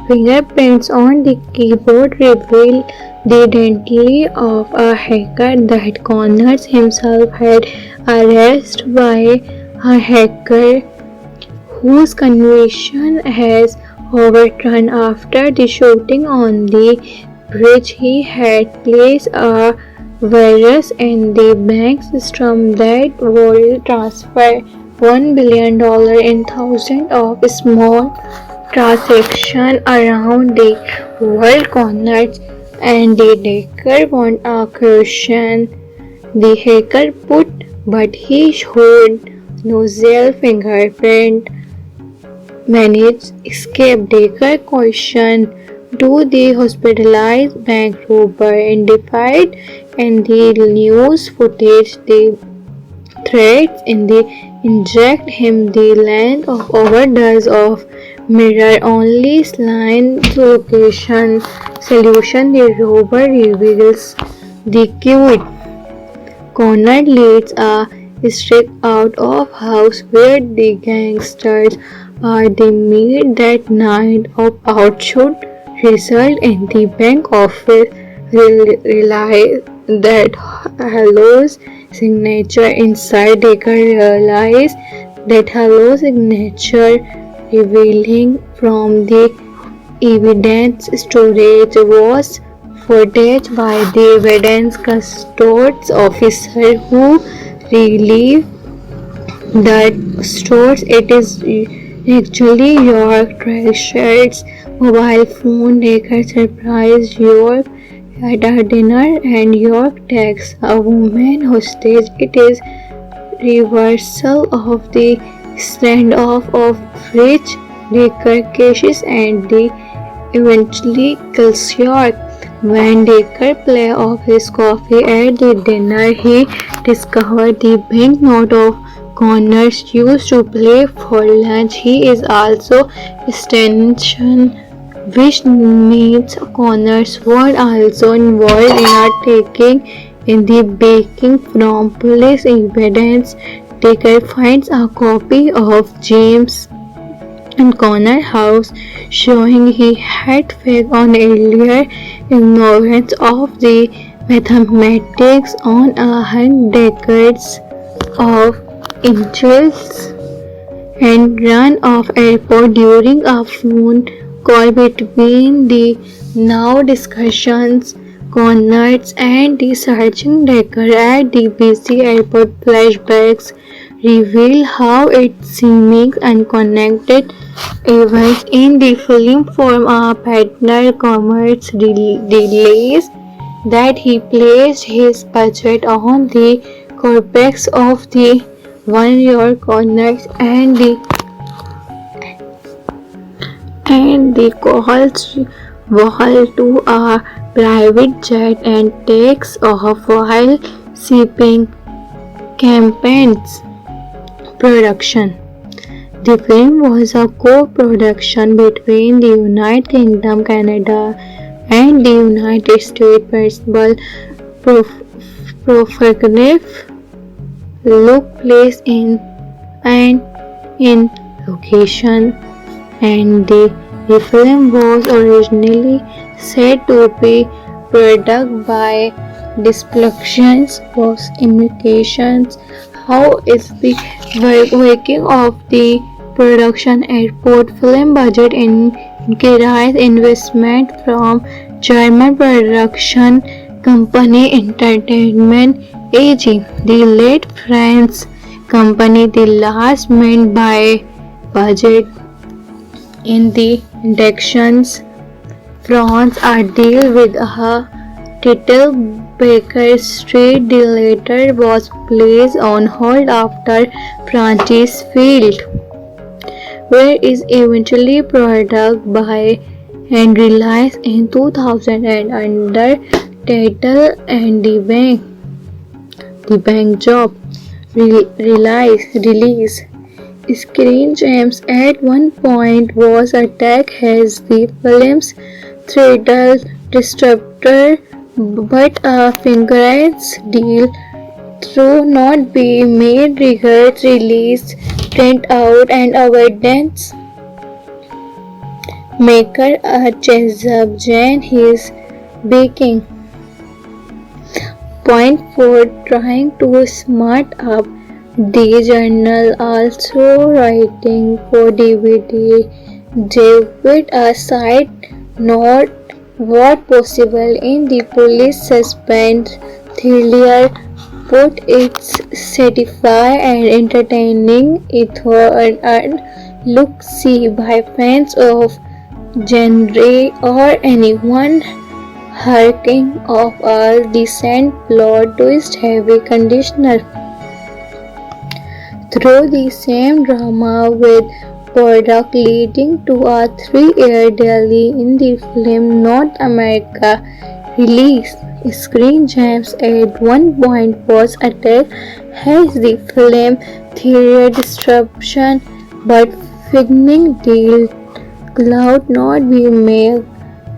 Fingerprints on the keyboard reveal the identity of a hacker that Connors himself had arrested by a hacker whose conviction has overturned after the shooting on the bridge. He had placed a virus in the bank system that would transfer $1 billion in thousands of small transactions around the world. Connors and the Decker want a question the hacker put, but he showed no fingerprint managed escape. Decker questioned do the hospitalized bank robber identified and the news footage. The threats in the inject him the length of overdose of mirror only slight location solution. The robber reveals the cute Connor leads a streak out of house where the gangsters are the meet that night of outshoot result in the bank office realize that Hello's signature inside Decker realize that Hello's signature revealing from the evidence storage was footage by the evidence customs officer who relieved that stores it is actually York treasures mobile phone. Decker surprised York at a dinner and York takes a woman hostage. It is reversal of the standoff of which Decker cases and the eventually kills York. When Decker play off his coffee at the dinner, he discovered the banknote of Connors used to play for lunch. He is also stanchion, which means Connors were also involved in a taking in the baking from police evidence. Decker finds a copy of James and Connor house showing he had faked on earlier ignorance of the mathematics on 100 decades of inches and run off airport during a phone call between the now discussions Connors and the Sergeant Decker at the busy airport. Flashbacks reveal how its seeming unconnected events in the film form a partner commerce delays that he placed his budget on the corpus of the 1 year Connors and the calls Wall to a private jet and takes off while shipping campaigns production. The film was a co-production between the United Kingdom, Canada, and the United States. Principal photograph took place in location, and the film was originally said to be produced by Displuxions was indications how is the working of the production airport film budget increased investment from German production company Entertainment AG, the late French company, the last made by budget in the inductions. France a deal with a title Baker Street. The latter was placed on hold after Francis failed, where is eventually produced by and released in 2000 and under title and the bank job release. Screen Gems at one point was attacked as the film's title distributor, but a fingerprints deal through not be made regards release, print out and evidence maker Chezab Jain his baking point for trying to smart up the journal, also writing for DVD. David a side note what possible in the police suspense thriller put its satisfying and entertaining ethos and look-see by fans of genre or anyone harking of a decent plot twist heavy conditioner. Through the same drama with product leading to a 3-year delay in the film North America release. Screen Gems at one point was attacked as the film theater disruption, but Figning deal could not be made.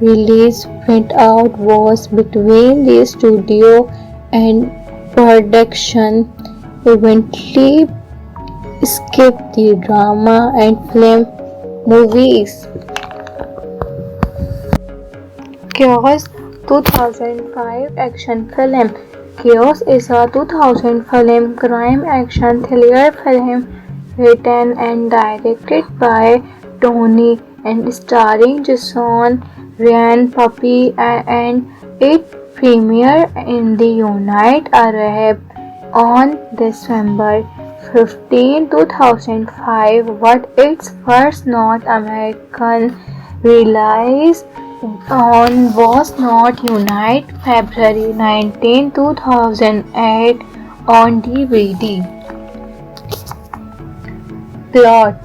Release printout was between the studio and production. Eventually skipped the drama and film movies. Chaos 2005 action film. Chaos is a 2000 film crime action thriller film written and directed by Tony and starring Jason Ryan Puppy, and it premiered in the United Arab on December 15, 2005, but its first North American release was not Unite February 19, 2008 on DVD. Plot: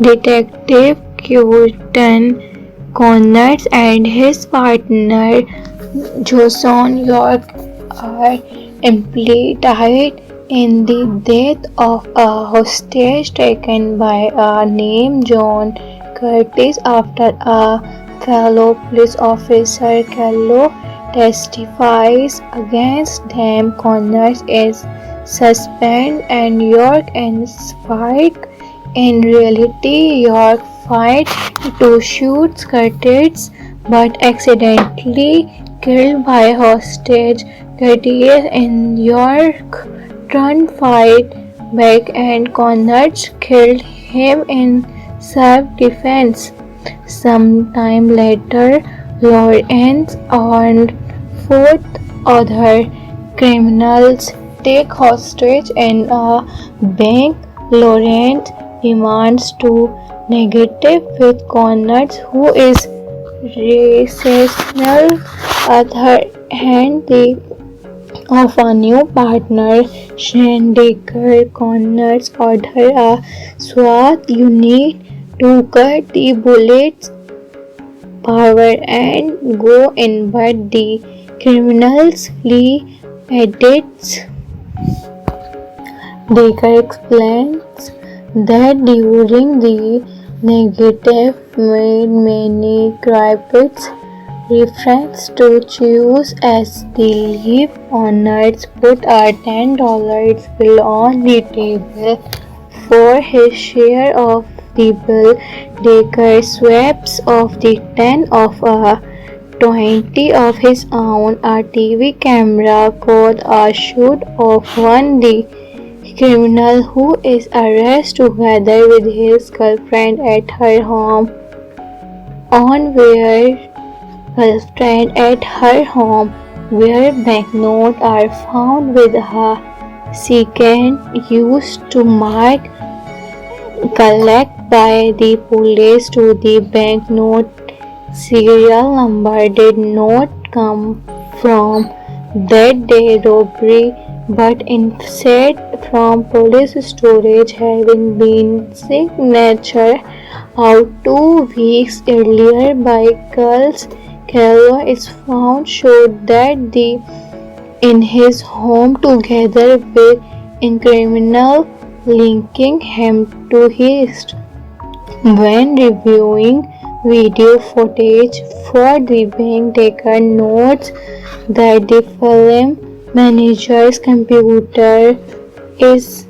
Detective Quentin Connors and his partner Jason York are implicated in the death of a hostage taken by a named John Curtis after a fellow police officer, Callow, testifies against them. Connors is suspended and York ends fight. In reality, York fight to shoot Curtis but accidentally killed by hostage. Curtis and York turn fight back and Connors killed him in self-defense. Sometime later, Lawrence and 4 other criminals take hostage in a bank. Lawrence demands to negotiate with Connors, who is rational. Other hand, the of a new partner, Shane Decker. Connors order a SWAT unit to cut the bullets power and go in, but the criminals flee. Edits. Decker explains that during the negative made many critics reference to choose as the leave. Owners put a $10 bill on the table for his share of the bill. Decker swaps off the 10 of a 20 of his own. A TV camera caught a shoot of one the criminal who is arrested together with his girlfriend at her home. Where banknotes are found with a second used to mark collect by the police to the banknote serial number did not come from that day robbery, but instead from police storage, having been signature out 2 weeks earlier by Charles Callow is found showed that in his home together with criminal linking him to his. When reviewing video footage for the bank, Decker notes that the film manager's computer is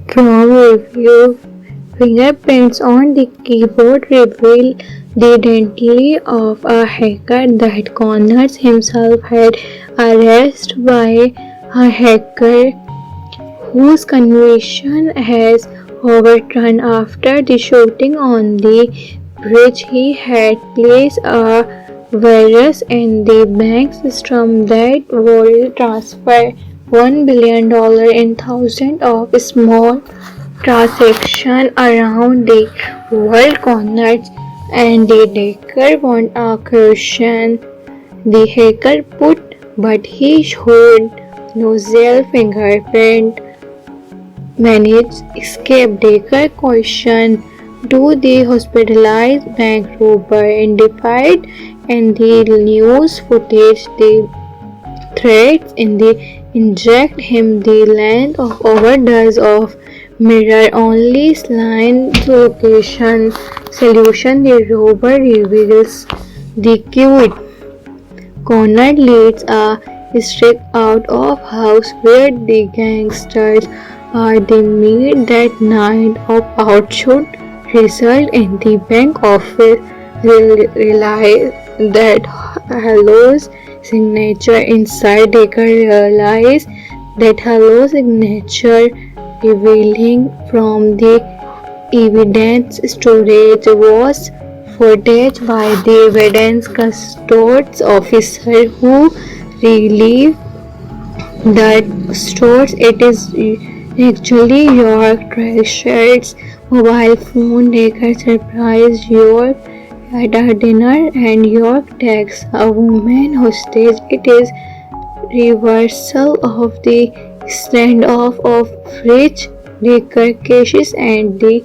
from review. Fingerprints on the keyboard reveal the identity of a hacker that Connors himself had arrested by a hacker whose conviction has overturned after the shooting on the bridge. He had placed a virus in the bank system that would transfer $1 billion in thousands of small transactions around the world. Connors and the Decker want a question the hacker put, but he showed no fingerprint managed escape. Decker questioned to the hospitalized bank robber identified in the news footage. The threats in the inject him the length of overdose of mirror only slight location solution. The robber reveals the cute corner leads a street out of house where the gangsters are the meet that night of outshoot result in the bank office realize that Hello's signature inside Decker realized that Hello's signature revealing from the evidence storage was footage by the evidence custody officer who relieved that stores it is actually York treasures mobile phone. Decker surprised York at a dinner and York takes a woman hostage. It is reversal of the standoff of which Decker catches and the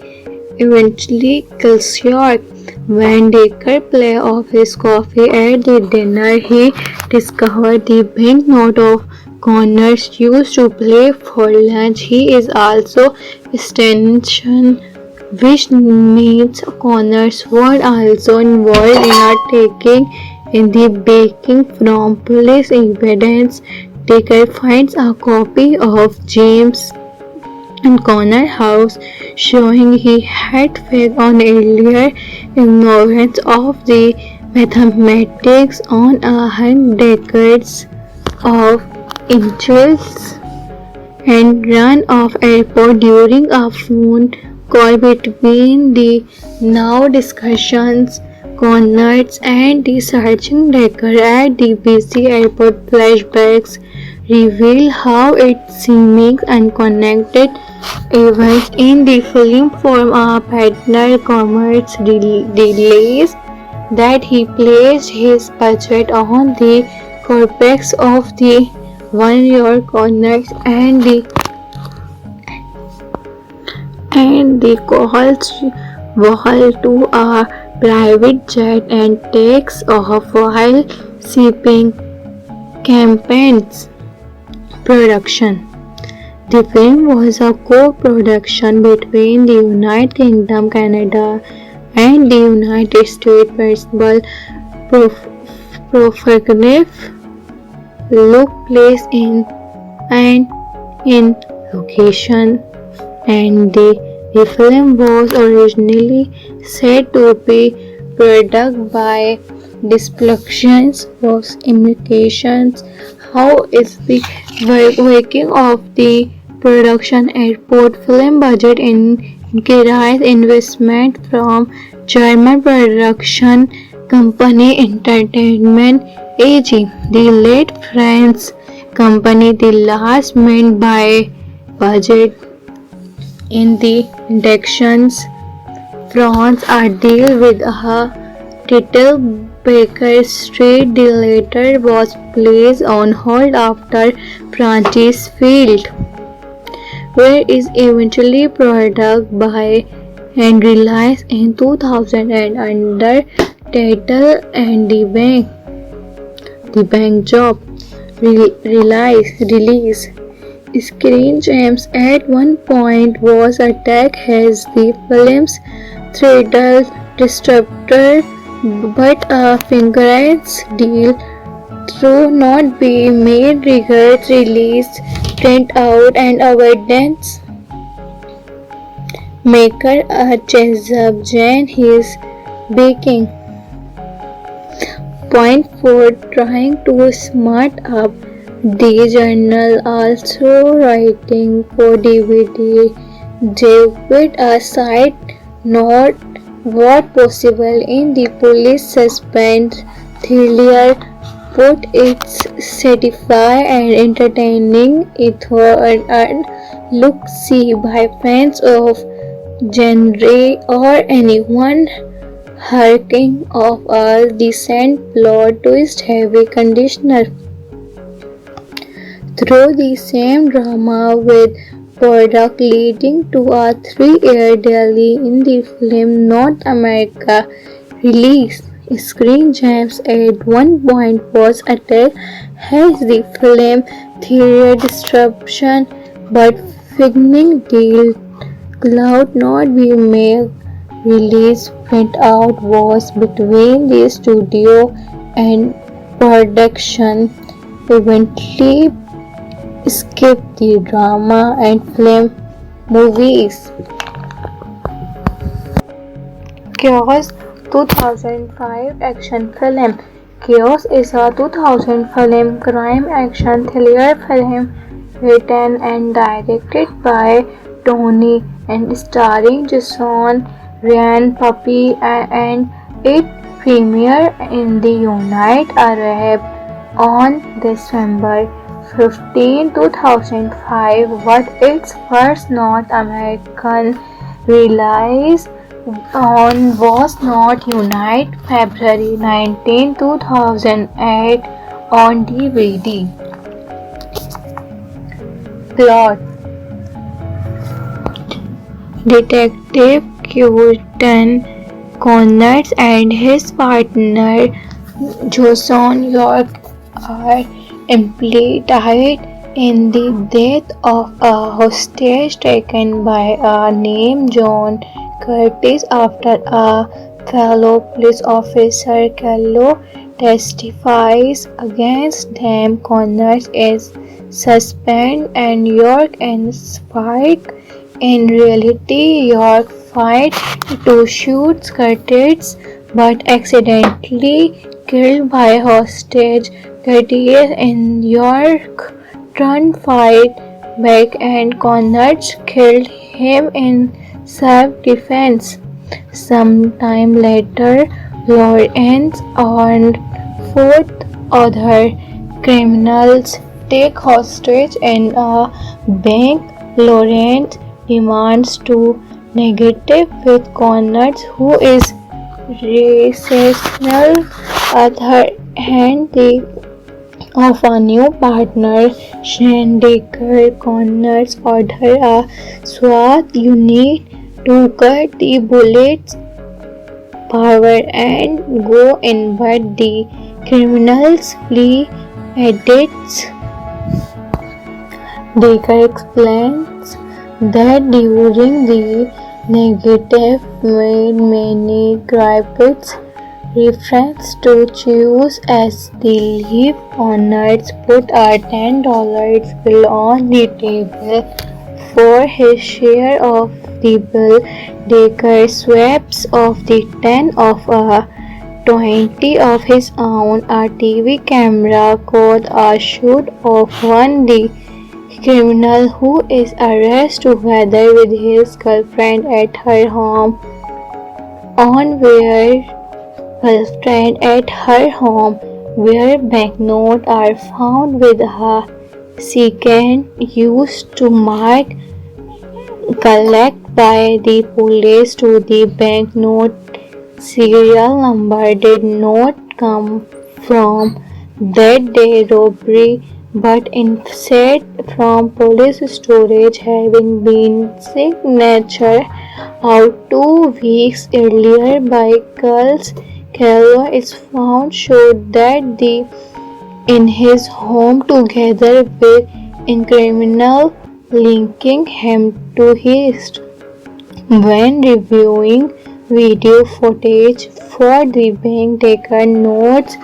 eventually kills York. When Decker plays off his coffee at the dinner, he discovers the banknote of Connors used to play for lunch. He is also stationed, which means Connors was also involved in a taking in the baking from police evidence. Decker finds a copy of James in Connor house showing he had faked on earlier ignorance of the mathematics on a decades of inches and run off airport during a phone call between the now discussions Connors and the searching Decker at the busy airport. Flashbacks reveal how it seeming unconnected events in the film form a partner commerce delays that he placed his budget on the corpus of the 1 year Connors and the calls wall to a private jet and takes off while shipping campaigns production. The film was a co-production between the United Kingdom, Canada, and the United States. Principal photograph took place in location, and the film was originally said to be produced by Displactions was implications. How is the working of the production airport film budget increased investment from German production company Entertainment AG, the late French company, the last meant by budget in the elections. France a deal with a title Baker Street. The latter was placed on hold after Francis failed, where is eventually produced by and released in 2000 and under title and the bank job release. Screen Gems at one point was attacked as the film's title distributor, but a fingerprints deal through not be made regards release, print out and evidence maker Jan his baking point for trying to smart up the journal, also writing for DVD. David a side note what possible in the police suspense thriller put its satisfy and entertaining and look-see by fans of genre or anyone harking of a decent plot twist heavy conditioner. Through the same drama with product, leading to a 3-year delay in the film North America release. Screen Gems at one point was attacked as the film theater disruption, but Figning deal could not be made. Release printout was between the studio and production. Eventually skipped the drama and film movies. Chaos 2005 action film. Chaos is a 2000 film crime action thriller film written and directed by Tony and starring Jason Ryan Puppy, and it premiered in the United Arab on December 15, 2005, was its first North American release was not United February 19, 2008 on DVD. Plot: Detective Quentin Connors and his partner Jason York are implicated in the death of a hostage taken by a named John Curtis after a fellow police officer, Callow, testifies against them. Connors is suspended and York is fired. In reality, York fired to shoot Curtis but accidentally killed by hostage. Curtis and York turned fight back and Connors killed him in self-defense. Sometime later, Lawrence and 4 other criminals take hostage in a bank. Lawrence demands to negotiate with Connors, who is recessional other hand of a new partner, Shane Decker. Connors order a SWAT unit to cut the bullets' power and go in, but the criminals flee. Edits. Decker explains that during the negative made many Griffiths reference to choose as the leave. Connors put a $10 bill on the table for his share of the bill. Decker swaps off the 10 of a 20 of his own. A TV camera caught a shoot of one the criminal who is arrested together with his girlfriend at her home. Where banknotes are found with a second used to mark collect by the police to the banknote serial number did not come from that day robbery, but instead from police storage, having been signature out 2 weeks earlier by Culls. Callow is found showed that in his home together with criminal linking him to his. When reviewing video footage for the bank, Decker notes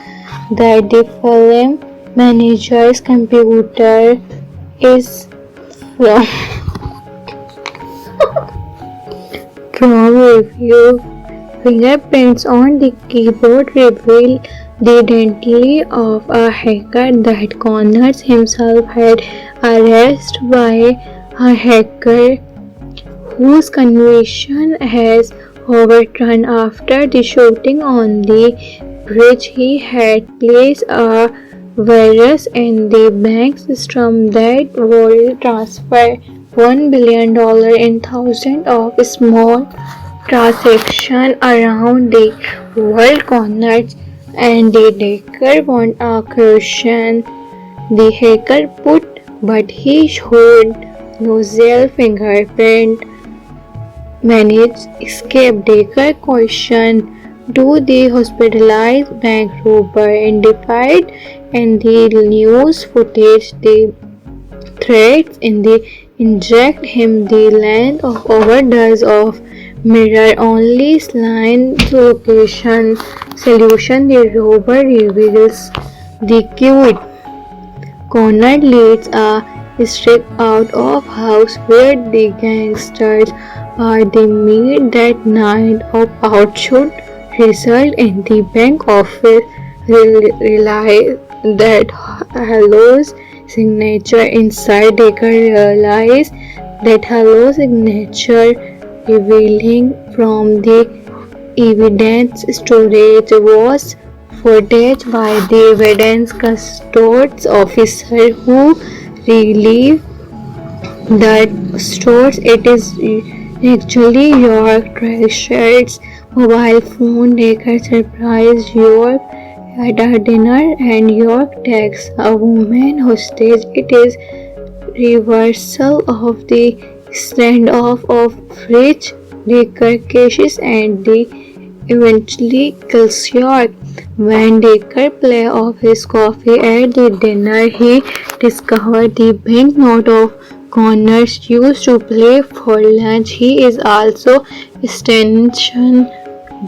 that the film manager's computer is from review. Fingerprints on the keyboard reveal the identity of a hacker that Connors himself had arrested by a hacker whose conviction has overturned after the shooting on the bridge. He had placed a virus in the bank system that would transfer $1 billion in thousands of small transactions around the world. Connors and the Decker want a caution the hacker put, but he showed nozzle fingerprint managed escape. Decker questioned, do the hospitalized bank robber identified in the news footage the threats in the inject him the length of overdose of mirror only slime location solution the robber reveals the cute Connor leads a streak out of house where the gangsters are the meet that night of outshoot result in the bank office realize that Halo's signature inside Decker realized that Halo's signature revealing from the evidence storage was footage by the evidence custody officer who relieved that stores it is actually your treasured mobile phone. Decker surprised York at a dinner and York takes a woman hostage. It is reversal of the standoff of Rich Decker cases and the eventually kills York. When Decker play off his coffee at the dinner, he discovered the banknote of Connors used to play for lunch. He is also extension,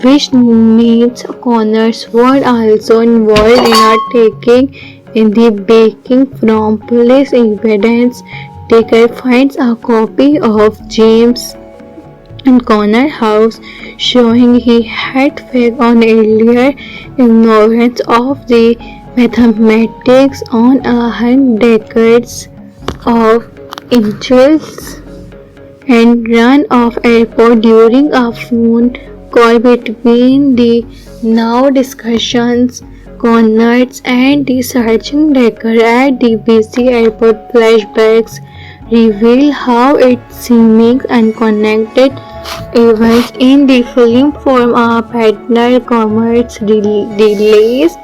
which means Connors were also involved in a taking in the baking from police evidence. Decker finds a copy of James and Connor house showing he had faked on earlier ignorance of the mathematics on a decades of inches and run off airport during a phone call between the now discussions Connors and the searching Decker at the busy airport. Flashbacks reveal how it seeming unconnected events in the film form a partner commerce delays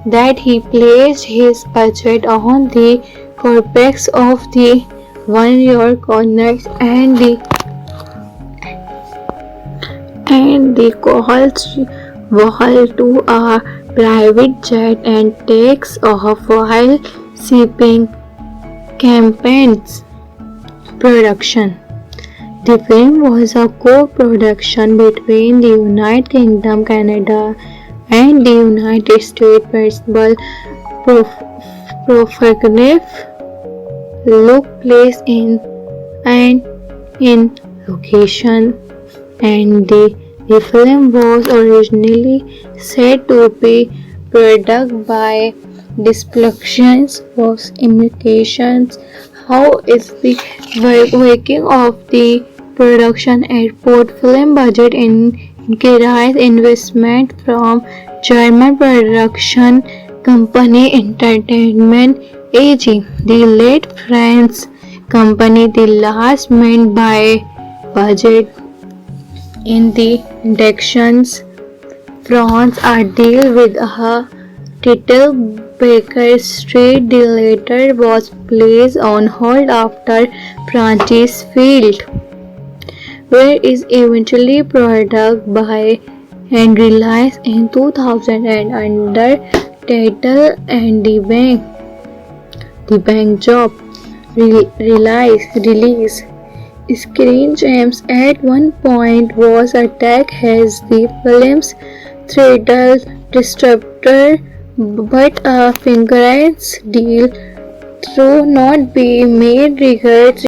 that he placed his budget on the corpus of the one year Connors and the calls Wall to a private jet and takes off while shipping campaigns production. The film was a co-production between the United Kingdom, Canada, and the United States. Principal photography took place in location, and the film was originally said to be produced by Displuxions was implications. How is the working of the production airport film budget increased investment from German production company Entertainment AG, the late French company, the last meant by budget in the elections. France a deal with a title Baker Street. The latter was placed on hold after Francis failed, where is eventually produced by and released in 2000 and under title and the bank job release. Screen Gems at one point was attacked as the film's title distributor, but a fingerprints deal through not be made regards